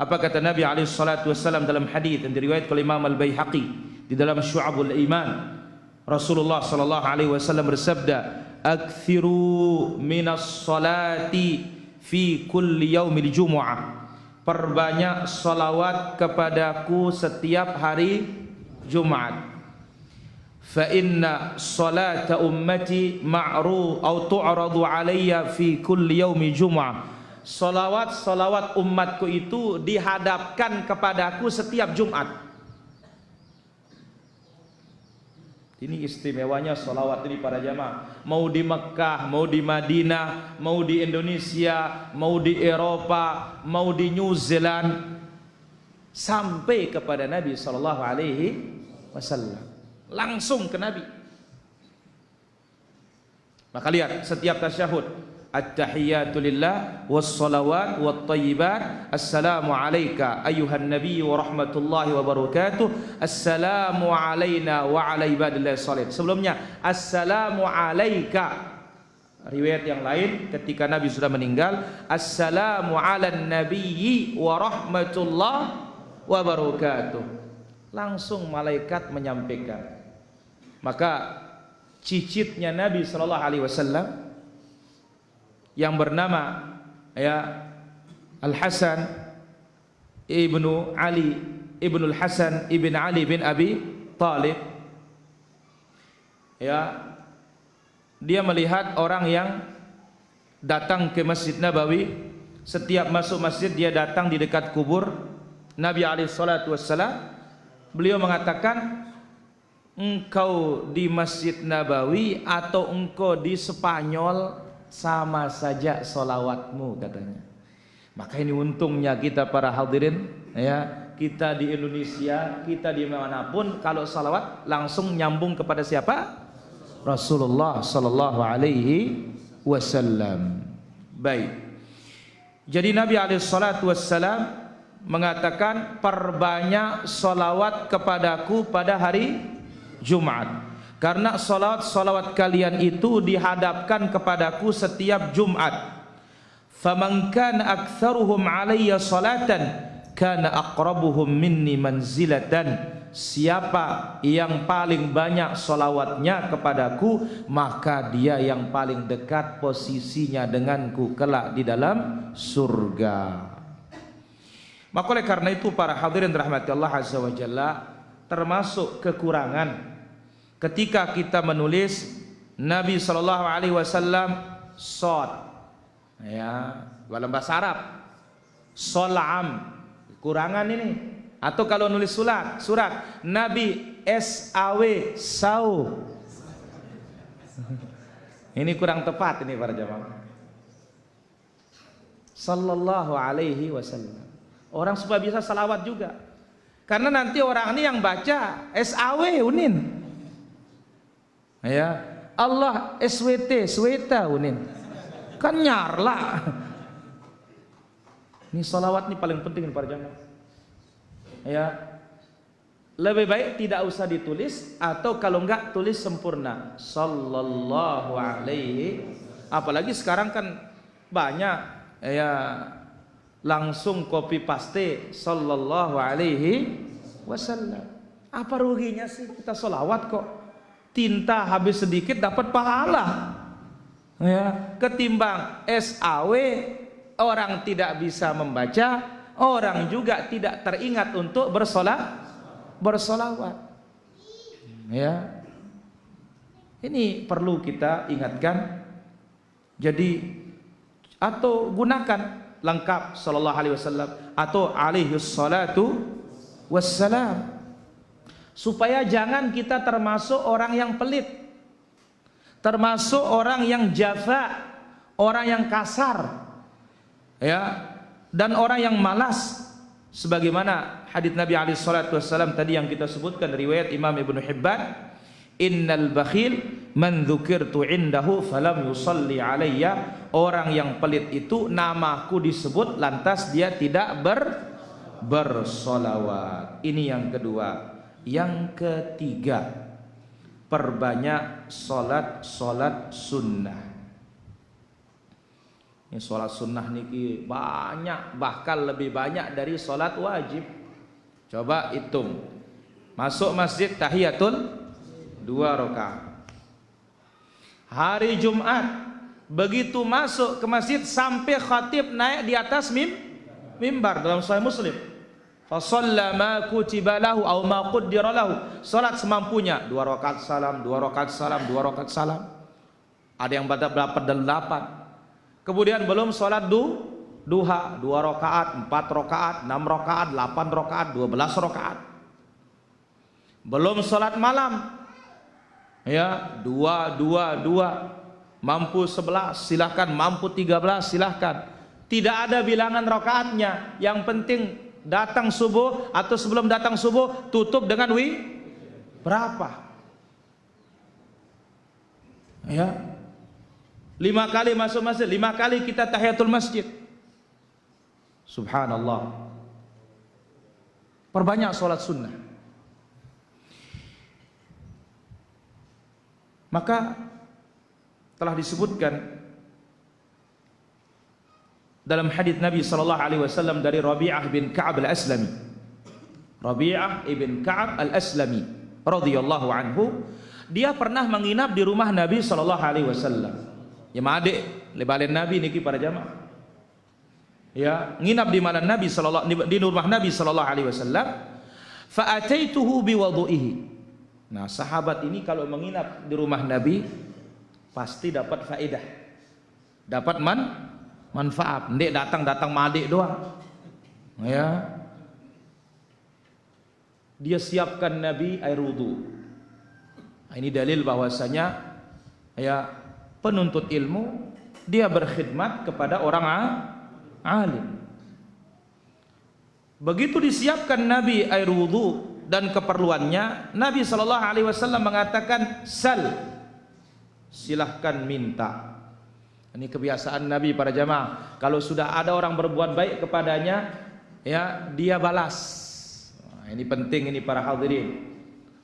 [SPEAKER 1] Apa kata Nabi alaihi salatu wasallam dalam hadis yang diriwayatkan oleh Imam Al-Baihaqi di dalam Syu'abul Iman? Rasulullah sallallahu alaihi wasallam bersabda, "Aktsiru minas salati fi kulli yaumil jumu'ah." Perbanyak salawat kepadaku setiap hari Jumat. Fa inna salata ummati ma'ru atau tu'radu alayya fi kulli yaumi jumu'ah. Salawat umatku itu dihadapkan kepadaku setiap Jumat. Ini istimewanya salawat ini para jamaah. Mau di Mekah, mau di Madinah, mau di Indonesia, mau di Eropa, mau di New Zealand, sampai kepada Nabi sallallahu alaihi wasallam. Langsung ke Nabi. Maka lihat setiap tasyahud, at-tahiyyatu lillah was-salawat wat-thayyibat, assalamu alayka ayyuhan nabiy wa rahmatullahi wa barakatuh, assalamu alayna wa ala ibadillahi shalihin. Sebelumnya assalamu alayka. Riwayat yang lain ketika Nabi sudah meninggal, assalamu ala nabiyyi wa rahmatullahi wa barakatuh. Langsung malaikat menyampaikan. Maka cicitnya Nabi sallallahu alaihi wasallam yang bernama ya Al-Hasan ibnu Ali ibnu Al-Hasan ibn Ali bin Abi Talib, ya, dia melihat orang yang datang ke Masjid Nabawi. Setiap masuk masjid dia datang di dekat kubur Nabi alaihi salatu wassalam. Beliau mengatakan, engkau di Masjid Nabawi atau engkau di Spanyol sama saja solawatmu, katanya. Maka ini untungnya kita para hadirin, ya, kita di Indonesia, kita di manapun, kalau salawat langsung nyambung kepada siapa? Rasulullah sallallahu alaihi wasallam. Baik. Jadi Nabi alaihi salatu wassalam mengatakan, perbanyak salawat kepadaku pada hari Jumat. Karena salawat kalian itu dihadapkan kepadaku setiap Jumat. Faman kana aktsaruhum alayya salatan kana aqrabuhum minni manzilatan. Siapa yang paling banyak salawatnya kepadaku, maka dia yang paling dekat posisinya denganku kelak di dalam surga. Maka oleh karena itu para hadirin rahmati Allah azza wa jalla, termasuk kekurangan ketika kita menulis Nabi sallallahu alaihi wasallam shad, ya, dalam bahasa Arab solam, kurangan ini. Atau kalau nulis surat Nabi SAW sau, ini kurang tepat ini para jamaah. Sallallahu alaihi wasallam. Orang supaya bisa salawat juga, karena nanti orang ini yang baca SAW unin, ya, Allah SWT sweta unin, kan nyarla. Ini salawat ini paling penting para jamaah. Ya, lebih baik tidak usah ditulis, atau kalau enggak tulis sempurna sallallahu alaihi. Apalagi sekarang kan banyak, ya, langsung copy paste sallallahu alaihi wasallam. Apa ruginya sih kita sholawat kok? tinta habis sedikit dapat pahala, ya, ketimbang SAW orang tidak bisa membaca, orang juga tidak teringat untuk bersolawat. Ya, ini perlu kita ingatkan. Jadi atau gunakan lengkap sallallahu alaihi wasallam atau alaihi salatu wassalam, supaya jangan kita termasuk orang yang pelit, termasuk orang yang jafa, orang yang kasar, ya, dan orang yang malas. Sebagaimana hadits Nabi alaihi salatu wassalam tadi yang kita sebutkan, riwayat Imam Ibnu Hibban, innal bakhil man dzukirtu indahu falam yusalli alayya, orang yang pelit itu namaku disebut lantas dia tidak bersolawat. Ini yang kedua. Yang ketiga, perbanyak solat sunnah. Ini solat sunnah niki banyak, bahkan lebih banyak dari solat wajib. Coba hitung. Masuk masjid tahiyatul 2 rakaat. Hari Jumat begitu masuk ke masjid sampai khatib naik di atas mimbar, dalam Sahih Muslim, fa shalla ma kutiba lahu aw ma qaddara lahu, salat semampunya, 2 rakaat salam, 2 rakaat salam, 2 rakaat salam. Ada yang dapat 8. Kemudian belum salat duha, 2 rakaat, 4 rakaat, 6 rakaat, 8 rakaat, 12 rakaat. Belum salat malam, ya, 2. Mampu 11 silahkan, mampu 13 silahkan. Tidak ada bilangan rakaatnya. Yang penting datang subuh atau sebelum datang subuh tutup dengan berapa? Ya, 5 kali masuk masjid, 5 kali kita tahiyatul masjid. Subhanallah. Perbanyak sholat sunnah. Maka telah disebutkan dalam hadits Nabi sallallahu alaihi wasallam dari Rabi'ah bin Ka'ab al-Aslami. Rabi'ah ibn Ka'ab al-Aslami radhiyallahu anhu, dia pernah menginap di rumah Nabi sallallahu alaihi wasallam. Ya adik lebalen Nabi niki para jamaah. Ya, nginap di mana Nabi di rumah Nabi sallallahu alaihi wasallam. Fa ataituhu biwudu'ihi. Nah, sahabat ini kalau menginap di rumah Nabi pasti dapat faedah, dapat manfaat. Ndek datang madik doang, ya. Dia siapkan Nabi air wudu. Nah, ini dalil bahwasanya, ya, penuntut ilmu dia berkhidmat kepada orang alim. Begitu disiapkan Nabi air wudu dan keperluannya, Nabi sallallahu alaihi wasallam mengatakan, sal, silahkan minta. Ini kebiasaan Nabi para jamaah. Kalau sudah ada orang berbuat baik kepadanya, ya, dia balas. Nah, ini penting ini para hadirin.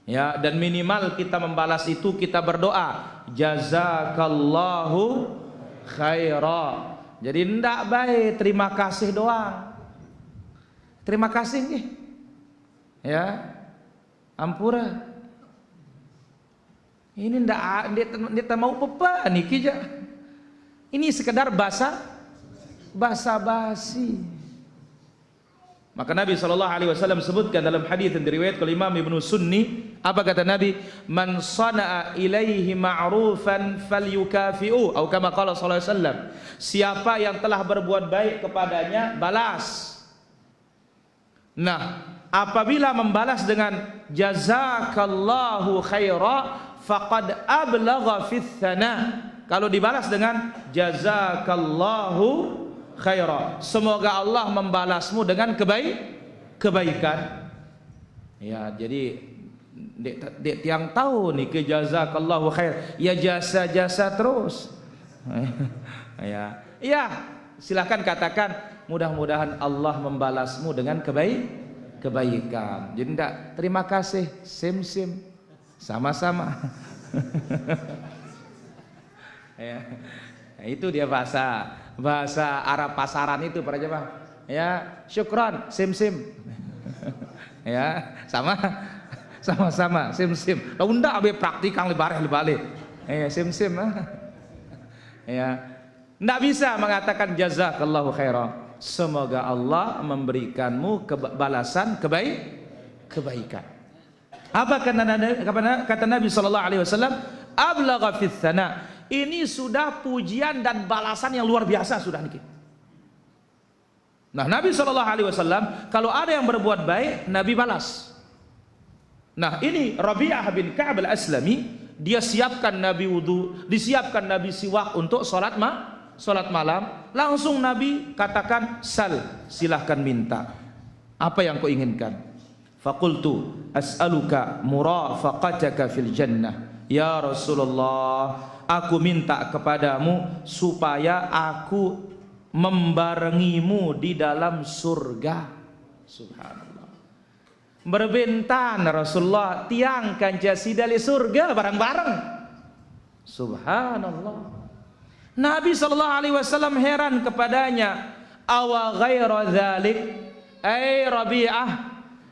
[SPEAKER 1] Ya, dan minimal kita membalas itu kita berdoa, jazakallahu khaira. Jadi ndak baik terima kasih doang. Terima kasih nih. Ya. Ampura. Ini ndak mau pepa niki ja. Ini sekedar basa-basi. Maka Nabi sallallahu alaihi wasallam sebutkan dalam hadis yang diriwayatkan oleh Imam Ibnu Sunni, apa kata Nabi? Man sana'a ilaihi ma'rufan falyukafi'u, atau kama qala sallallahu alaihi wasallam. Siapa yang telah berbuat baik kepadanya, balas. Nah, apabila membalas dengan jazakallahu khaira faqad ablagha fis sana. Kalau dibalas dengan jazakallahu khaira, semoga Allah membalasmu dengan kebaikan. Ya, jadi dek tiang tahu nih ke jazakallahu khair, ya jasa terus. Ya, silakan katakan mudah-mudahan Allah membalasmu dengan kebaikan. Jadi enggak terima kasih, sim sama-sama. Ya, nah, itu dia bahasa Arab pasaran itu para jemaah. Ya, syukran, sim. Ya, Sama-sama sim-sim. Lah unda abe praktikang lebareh lebale. Sim-sim ya. Enggak bisa mengatakan jazakallahu khairan. Semoga Allah memberikanmu balasan kebaikan. Apa kata Nabi sallallahu alaihi wasallam? Ablagha fis sana. Ini sudah pujian dan balasan yang luar biasa sudah niki. Nah, Nabi sallallahu alaihi wasallam kalau ada yang berbuat baik, Nabi balas. Nah, ini Rabi'ah bin Ka'ab al-Aslami, dia siapkan Nabi wudu, disiapkan Nabi siwak untuk salat malam. Langsung Nabi katakan, silahkan minta. Apa yang kau inginkan? Faqultu as'aluka murafaqataka fil jannah. Ya Rasulullah, aku minta kepadamu supaya aku membarengimu di dalam surga. Subhanallah. Berbentan Rasulullah tiang kanca sidali surga bareng-bareng. Subhanallah. Nabi sallallahu alaihi wasallam heran kepadanya, awa ghaira dzalik ai Rabi'ah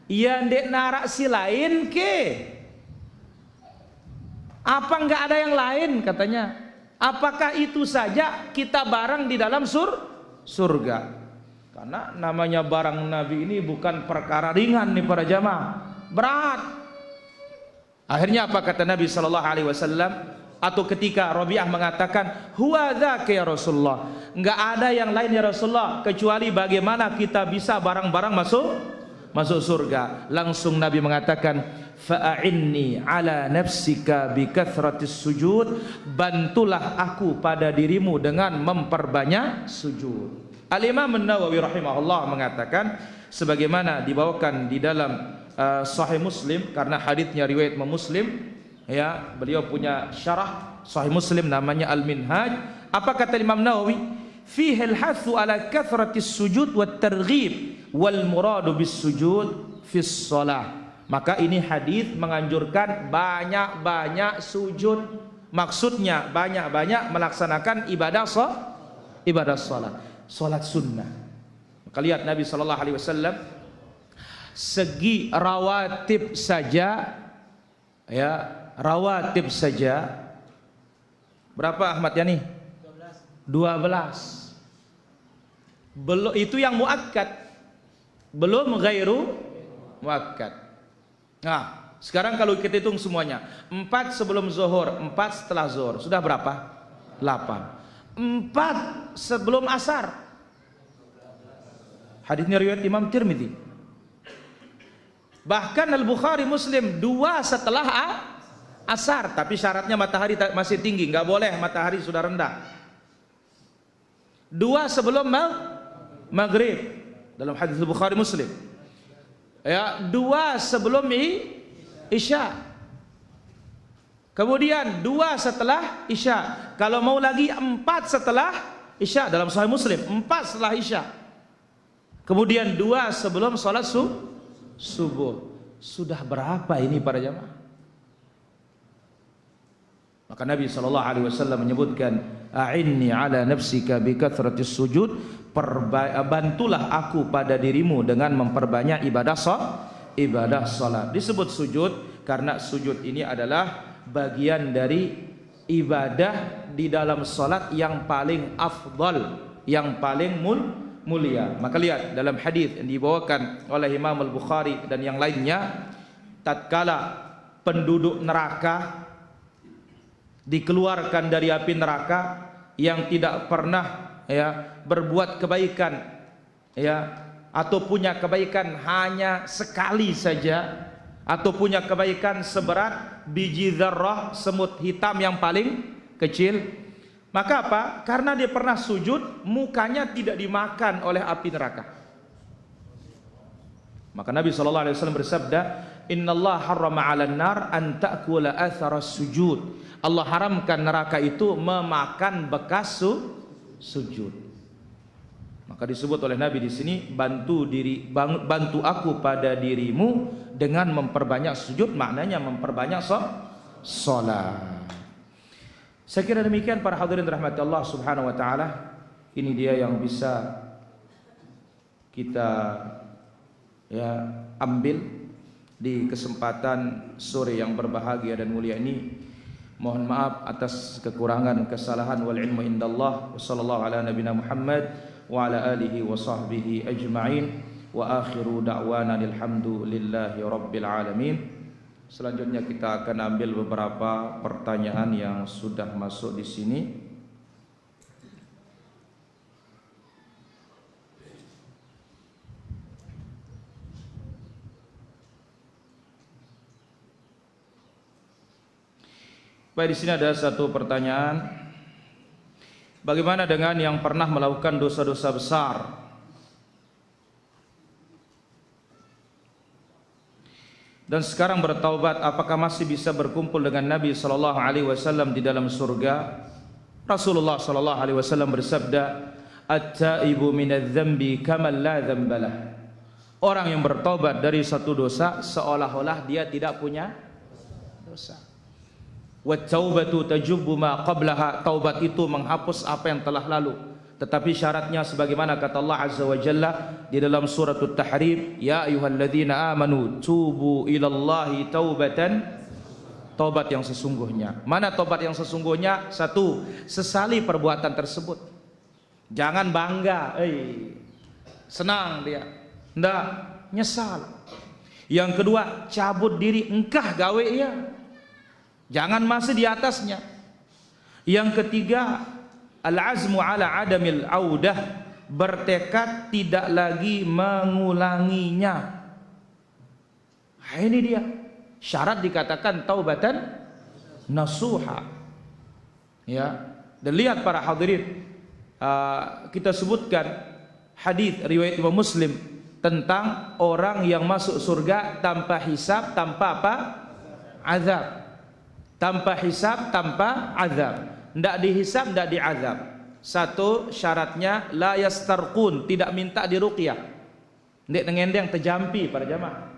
[SPEAKER 1] yang dek narak si lain ke? Apa enggak ada yang lain katanya? Apakah itu saja kita bareng di dalam surga? Karena namanya barang Nabi ini bukan perkara ringan nih para jamaah, berat. Akhirnya apa kata Nabi sallallahu alaihi wasallam? Atau ketika Rabi'ah mengatakan, huwa dzaka ya Rasulullah, enggak ada yang lain ya Rasulullah kecuali bagaimana kita bisa barang-barang masuk surga. Langsung Nabi mengatakan, fa'inni ala nafsika bi kathratis sujud, bantulah aku pada dirimu dengan memperbanyak sujud. Al-Imam An-Nawawi rahimahullah mengatakan sebagaimana dibawakan di dalam Sahih Muslim, karena hadisnya riwayat Imam Muslim ya, beliau punya syarah Sahih Muslim namanya Al-Minhaj. Apa kata Imam Nawawi? Fihi al-hathu ala kathratis sujud wat targhib wal muradu bis sujud fis shalah. Maka ini hadis menganjurkan banyak-banyak sujud. Maksudnya banyak-banyak melaksanakan ibadah salat. Salat sunnah. Maka lihat Nabi sallallahu alaihi wasallam segi rawatib saja ya, rawatib saja berapa Ahmad Yani? 12. Belum itu yang muakkad. Belum ghairu muakkad. Nah, sekarang kalau kita hitung semuanya, 4 sebelum zuhur, 4 setelah zuhur, sudah berapa? 8. 4 sebelum asar. Hadisnya riwayat Imam Tirmidzi. Bahkan Al-Bukhari Muslim 2 setelah asar, tapi syaratnya matahari masih tinggi, nggak boleh matahari sudah rendah. 2 sebelum maghrib dalam hadis Al-Bukhari Muslim. Ya, 2 sebelum isya. Kemudian 2 setelah isya. Kalau mau lagi 4 setelah isya dalam Sahih Muslim, 4 setelah isya. Kemudian 2 sebelum salat subuh. Sudah berapa ini para jamaah? Maka Nabi sallallahu alaihi wasallam menyebutkan, a'inni ala nafsika bi kathratis sujud, bantulah aku pada dirimu dengan memperbanyak ibadah salat. Disebut sujud karena sujud ini adalah bagian dari ibadah di dalam salat yang paling afdal, yang paling mulia. Maka lihat dalam hadis yang dibawakan oleh Imam Al-Bukhari dan yang lainnya, tatkala penduduk neraka dikeluarkan dari api neraka yang tidak pernah ya berbuat kebaikan ya, atau punya kebaikan hanya sekali saja, atau punya kebaikan seberat biji dzarrah, semut hitam yang paling kecil, maka apa? Karena dia pernah sujud, mukanya tidak dimakan oleh api neraka. Maka Nabi sallallahu alaihi wasallam bersabda, innallaha harrama 'alan nar an ta'kula athara sujud. Allah haramkan neraka itu memakan bekas sujud. Maka disebut oleh Nabi di sini, bantu aku pada dirimu dengan memperbanyak sujud, maknanya memperbanyak salat. Saya kira demikian para hadirin rahmati Allah Subhanahu wa taala. Ini dia yang bisa kita ya ambil di kesempatan sore yang berbahagia dan mulia ini. Mohon maaf atas kekurangan, kesalahan. Wal ilmu indallah. Wassallallahu ala nabiyina Muhammad wa ala alihi wa sahbihi ajma'in. Wa akhiru da'wana alhamdulillahi rabbil alamin. Selanjutnya kita akan ambil beberapa pertanyaan yang sudah masuk di sini. Baik, di sini ada satu pertanyaan. Bagaimana dengan yang pernah melakukan dosa-dosa besar? Dan sekarang bertaubat, apakah masih bisa berkumpul dengan Nabi sallallahu alaihi wasallam di dalam surga? Rasulullah sallallahu alaihi wasallam bersabda, "At-taibu minadz-dzambi kaman la dzambalah." Orang yang bertaubat dari satu dosa seolah-olah dia tidak punya dosa. Wat-taubatu tajubbu ma qablaha. Taubat itu menghapus apa yang telah lalu. Tetapi syaratnya sebagaimana kata Allah Azza wa Jalla di dalam surat At-Tahrim, ya ayyuhalladzina amanu tubu ilallahi taubatan, taubat yang sesungguhnya. Mana taubat yang sesungguhnya? Satu, sesali perbuatan tersebut. Jangan bangga, senang dia. Ndak, nyesal. Yang kedua, cabut diri, engkah gawe ya. Jangan masih di atasnya. Yang ketiga, al-azmu ala adamil audah, bertekad tidak lagi mengulanginya. Nah, ini dia syarat dikatakan taubatan nasuha. Ya, dan lihat para hadirin, kita sebutkan hadis riwayat Imam Muslim tentang orang yang masuk surga tanpa hisab, tanpa apa? Azab. Tanpa hisab, tanpa azab. Tidak dihisab, tidak diazab. Satu syaratnya la yastarqun, tidak minta diruqyah. Ndik ngendeng terjampi para jamaah.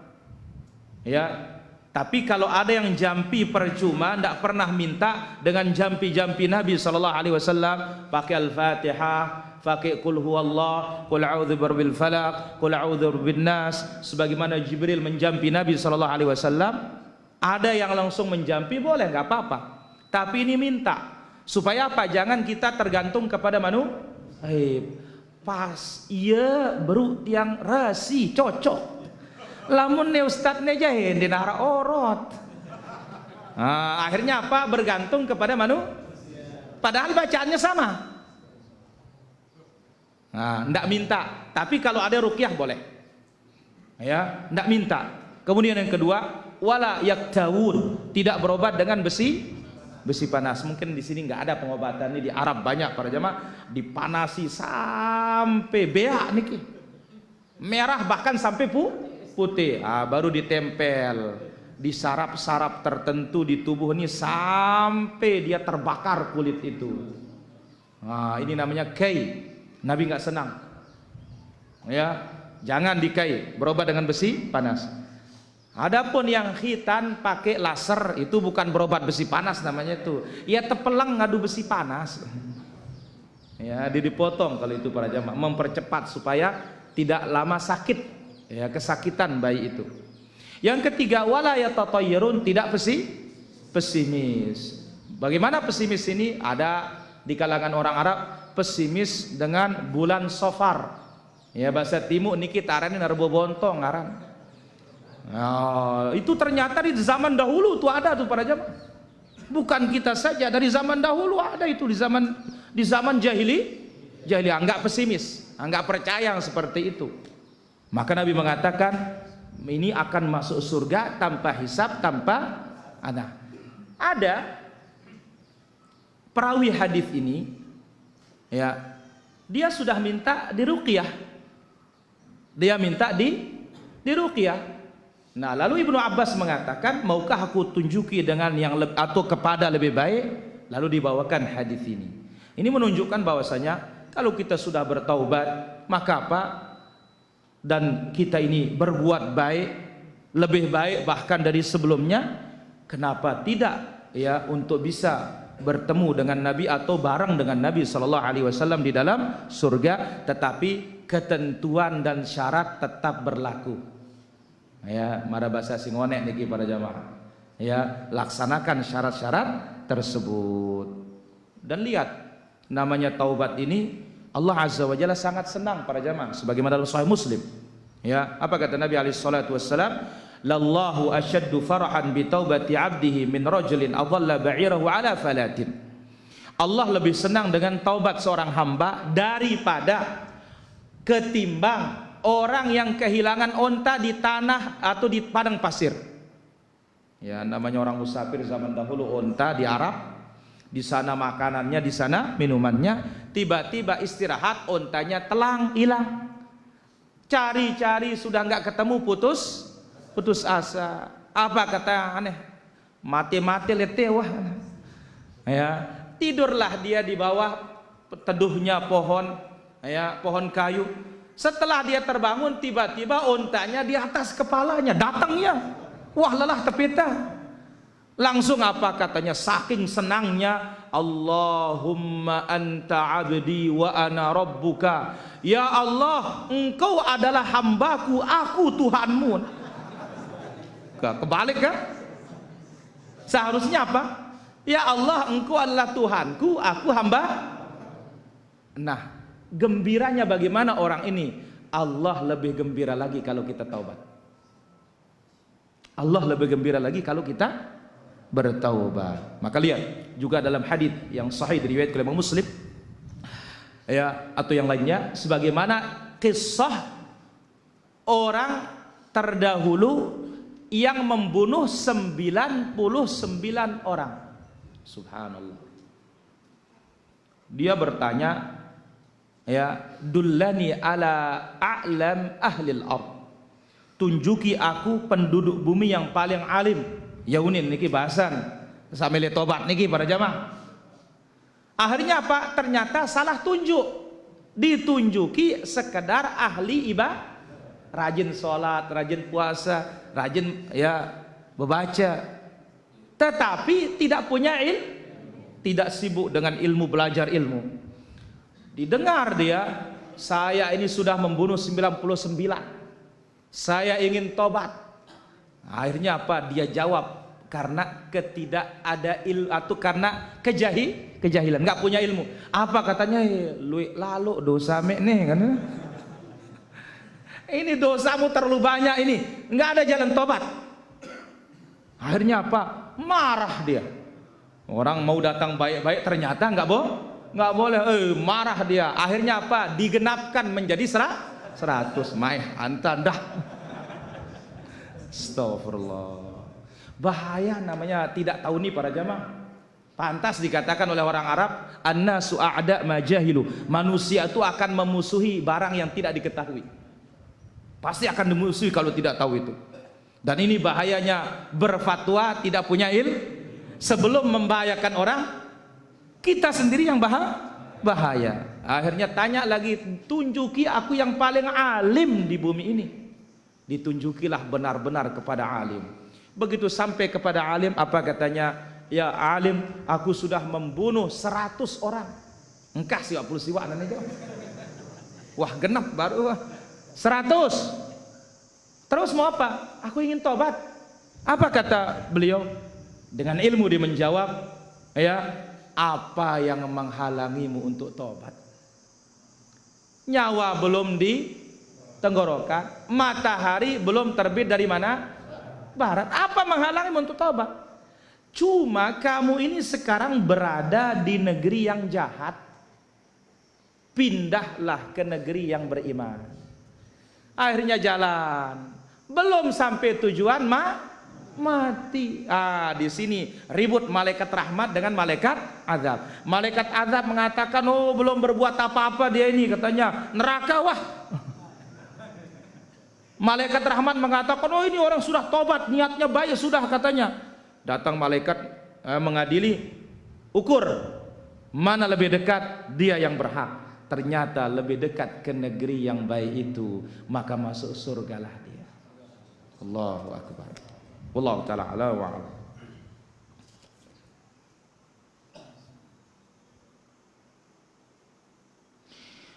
[SPEAKER 1] Ya. Tapi kalau ada yang jampi percuma, tidak pernah minta dengan jampi-jampi Nabi sallallahu alaihi wasallam, pakai Al-Fatihah, pakai qul huwallah, qul a'udzu birabbil falaq, qul a'udzu birabbin nas, sebagaimana Jibril menjampi Nabi sallallahu alaihi wasallam. Ada yang langsung menjampi, boleh, nggak apa-apa. Tapi ini minta supaya apa? Jangan kita tergantung kepada manusia. Pas iya baru yang rasi cocok. Lamun ne ustadz ne jahin di nara orot. Nah, akhirnya apa? Bergantung kepada manusia. Padahal bacaannya sama. Nah, ndak minta. Tapi kalau ada ruqyah boleh. Ya, ndak minta. Kemudian yang kedua, wala yaktawun, tidak berobat dengan besi panas. Mungkin di sini nggak ada pengobatan ini, di Arab banyak para jemaah dipanasi sampai beak niki, merah bahkan sampai putih. Baru ditempel di saraf-saraf tertentu di tubuh ini sampai dia terbakar kulit itu. Ini namanya kai. Nabi nggak senang. Ya, jangan dikai, berobat dengan besi panas. Adapun yang khitan pakai laser itu bukan berobat besi panas namanya itu. Ya tepelang ngadu besi panas. Ya dipotong kalau itu para jamaah, mempercepat supaya tidak lama sakit. Ya kesakitan bayi itu. Yang ketiga, wala yatatayyarun, tidak pesimis. Bagaimana pesimis ini? Ada di kalangan orang Arab pesimis dengan bulan Safar. Ya bahasa Timur niki tarani narbo bontong ngaran. Itu ternyata di zaman dahulu tuh ada tuh para jamaah. Bukan kita saja, dari zaman dahulu ada itu, di zaman jahiliyah enggak pesimis, enggak percaya yang seperti itu. Maka Nabi mengatakan ini akan masuk surga tanpa hisab, tanpa ada perawi hadis ini, ya dia sudah minta diruqyah, dia minta diruqyah. Nah, lalu Ibnu Abbas mengatakan, maukah aku tunjuki dengan yang atau kepada lebih baik? Lalu dibawakan hadis ini. Ini menunjukkan bahwasanya kalau kita sudah bertaubat, maka apa? Dan kita ini berbuat baik, lebih baik bahkan dari sebelumnya, kenapa tidak ya untuk bisa bertemu dengan Nabi atau bareng dengan Nabi sallallahu alaihi wasallam di dalam surga, tetapi ketentuan dan syarat tetap berlaku. Ya, mara bahasa singone niki para jamaah. Ya, laksanakan syarat-syarat tersebut. Dan lihat, namanya taubat ini Allah Azza wa Jalla sangat senang para jamaah, sebagaimana dalam Sahih Muslim. Ya, apa kata Nabi alaihi salatu wassalam? Lallahu asyaddu farahan bi taubati 'abdihi min rajulin adalla ba'irahu 'ala falatin. Allah lebih senang dengan taubat seorang hamba daripada ketimbang orang yang kehilangan onta di tanah atau di padang pasir. Ya, namanya orang musafir zaman dahulu, onta di Arab, di sana makanannya, di sana minumannya, tiba-tiba istirahat, ontanya telang, hilang. Cari-cari sudah nggak ketemu, putus asa. Apa kata aneh? Mati-mati letih wah. Ya, tidurlah dia di bawah teduhnya pohon, ya, pohon kayu. Setelah dia terbangun, tiba-tiba ontanya di atas kepalanya, datangnya. Wah, lelah tepita. Langsung apa katanya? Saking senangnya, Allahumma anta abdi wa ana rabbuka. Ya Allah, engkau adalah hambaku, aku Tuhanmu. Kebalik kan? Seharusnya apa? Ya Allah, engkau adalah Tuhanku, aku hamba. Nah, gembiranya bagaimana orang ini? Allah lebih gembira lagi kalau kita taubat. Allah lebih gembira lagi kalau kita bertaubat. Maka lihat juga dalam hadis yang sahih diriwayatkan oleh Muslim, ya, atau yang lainnya, sebagaimana kisah orang terdahulu yang membunuh 99 orang. Subhanallah. Dia bertanya, ya, dullani ala a'lam ahlil ard. Tunjuki aku penduduk bumi yang paling alim. Yaunin niki bahasan sambil tobat niki para jamaah. Akhirnya apa? Ternyata salah tunjuk. Ditunjuki sekedar ahli ibadah, rajin sholat, rajin puasa, rajin ya membaca, tetapi tidak punya ilmu, tidak sibuk dengan ilmu, belajar ilmu. Didengar dia, saya ini sudah membunuh 99, saya ingin tobat. Akhirnya apa? Dia jawab, karena ketidak ada ilmu atau karena kejahilan, nggak punya ilmu. Apa katanya? Lalu dosa nih kan? Ini dosamu terlalu banyak ini, nggak ada jalan tobat. Akhirnya apa? Marah dia. Orang mau datang baik-baik, ternyata nggak boleh. Marah dia. Akhirnya apa? Digenapkan menjadi 100. Maih antandah. Astagfirullah. Bahaya namanya tidak tahu nih para jamaah. Pantas dikatakan oleh orang Arab, annasu a'da ma jahilu. Manusia itu akan memusuhi barang yang tidak diketahui. Pasti akan dimusuhi kalau tidak tahu itu. Dan ini bahayanya berfatwa tidak punya ilmu. Sebelum membahayakan orang, kita sendiri yang bahaya. Akhirnya tanya lagi, tunjuki aku yang paling alim di bumi ini. Ditunjukilah benar-benar kepada alim. Begitu sampai kepada alim, apa katanya? Ya alim, aku sudah membunuh 100 orang. Engkah siwak puluh siwak nanti. Wah, genap baru 100. Terus mau apa? Aku ingin tobat. Apa kata beliau? Dengan ilmu dia menjawab, ya, apa yang menghalangimu untuk tobat? Nyawa belum di tenggorokan, matahari belum terbit dari mana? Barat. Apa menghalangimu untuk tobat? Cuma kamu ini sekarang berada di negeri yang jahat. Pindahlah ke negeri yang beriman. Akhirnya jalan, belum sampai tujuan mati. Di sini ribut malaikat rahmat dengan malaikat azab. Malaikat azab mengatakan, oh belum berbuat apa-apa dia ini, katanya neraka wah. Malaikat rahmat mengatakan, oh ini orang sudah tobat, niatnya baik sudah, katanya. Datang malaikat mengadili, ukur mana lebih dekat, dia yang berhak. Ternyata lebih dekat ke negeri yang baik itu, maka masuk surgalah dia. Allahu akbar. Wallahu ta'ala ala wa ala.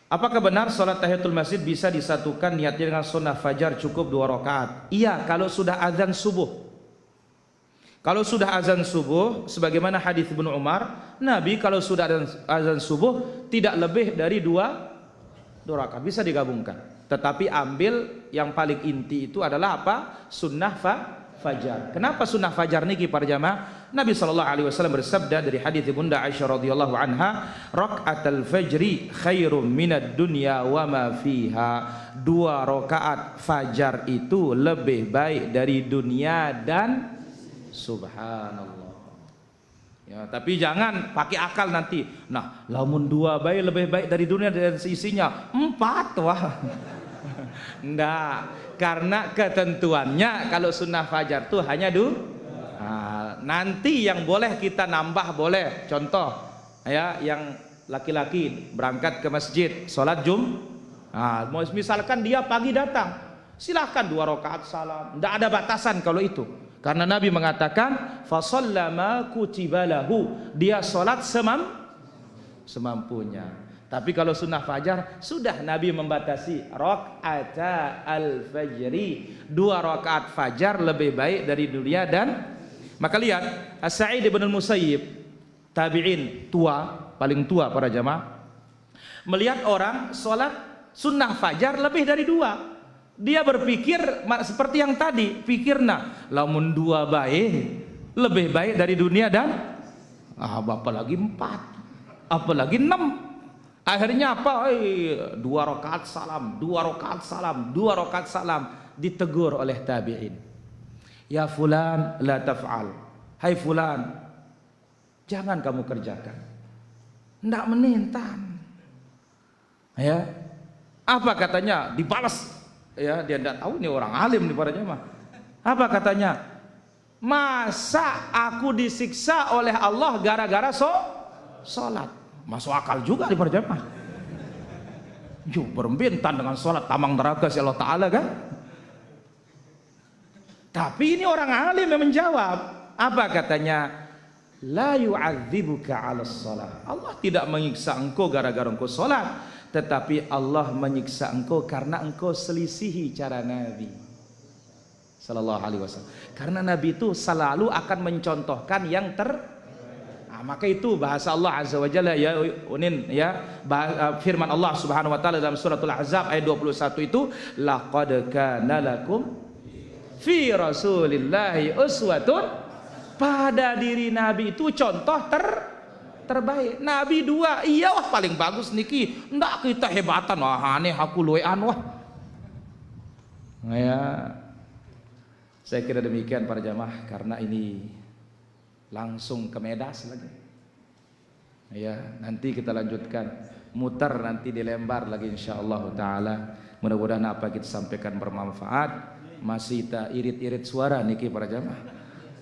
[SPEAKER 1] Apakah benar sholat tahiyatul masjid bisa disatukan niatnya dengan sunnah fajar cukup 2 rakaat? Iya, kalau sudah azan subuh. Kalau sudah azan subuh, sebagaimana hadis Ibnu Umar, Nabi kalau sudah azan subuh tidak lebih dari 2 rakaat, bisa digabungkan. Tetapi ambil yang paling inti itu adalah apa? Sunnah fajar. Kenapa sunnah fajar niki para jamaah? Nabi SAW bersabda dari hadis Bunda Aisyah radhiyallahu anha, rakatul fajri khairum minad dunya wa ma fiha. 2 rakaat fajar itu lebih baik dari dunia dan subhanallah. Ya, tapi jangan pakai akal nanti. Nah, lamun 2 baik lebih baik dari dunia dan seisinya. 4 wah. Enggak, karena ketentuannya kalau sunnah fajar tuh hanya nanti yang boleh kita nambah boleh. Contoh ya, yang laki-laki berangkat ke masjid sholat misalkan dia pagi datang, silahkan 2 rakaat salam, tidak ada batasan kalau itu, karena Nabi mengatakan fasallama kutibalahu, dia sholat semampunya. Tapi kalau sunnah fajar sudah Nabi membatasi rakaat al-fajri, 2 rakaat fajar lebih baik dari dunia dan. Maka lihat As-Sa'id ibn al-Musayyib, tabi'in tua, paling tua para jamaah, melihat orang sholat sunnah fajar lebih dari 2, dia berpikir seperti yang tadi, pikirna lamun 2 baik lebih baik dari dunia dan apalagi 4, apalagi 6. Akhirnya apa? 2 rakaat salam, 2 rakaat salam, 2 rakaat salam. Ditegur oleh tabi'in. Ya fulan la taf'al. Hai fulan, jangan kamu kerjakan. Tidak menintan. Ya. Apa katanya? Dibalas. Ya, dia tidak tahu ini orang alim nih para jemaah. Apa katanya? Masa aku disiksa oleh Allah gara-gara sholat? Masuk akal juga di para jemaah. Berbentan dengan sholat, tamang neraka si Allah Ta'ala kan. Tapi ini orang alim yang menjawab. Apa katanya? La yu'adzibuka 'alas shalah. Allah tidak menyiksa engkau gara-gara engkau sholat, tetapi Allah menyiksa engkau karena engkau selisihi cara Nabi sallallahu alaihi wasallam. Karena Nabi itu selalu akan mencontohkan yang maka itu bahasa Allah Azza wa Jalla ya firman Allah Subhanahu wa taala dalam suratul Ahzab ayat 21 itu, laqad kana lakum fi rasulillahi uswatun, pada diri Nabi itu contoh terbaik. Nabi 2, iya wah paling bagus niki, ndak kita hebatan wah aneh aku luwean wah. Ya, saya kira demikian para jamaah, karena ini langsung ke Medas lagi. Ya, nanti kita lanjutkan, muter nanti di lembar lagi insyaallah taala. Mudah-mudahan apa kita sampaikan bermanfaat. Masih tak irit-irit suara niki para jamaah.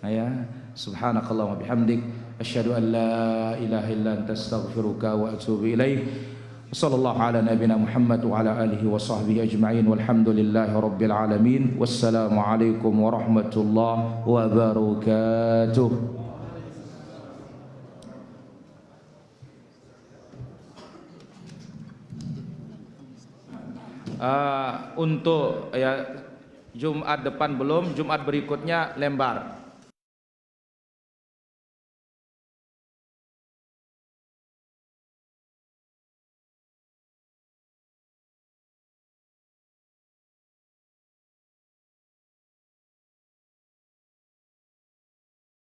[SPEAKER 1] Ya, subhanakallah wa bihamdik asyhadu an la ilaha illa anta astaghfiruka wa atubu ilaik. Sallallahu ala nabiyina Muhammad wa ala alihi wa sahbihi ajma'in walhamdulillahi rabbil alamin. Wassalamu alaikum warahmatullahi wabarakatuh. Untuk ya Jumat depan belum, Jumat berikutnya lembar.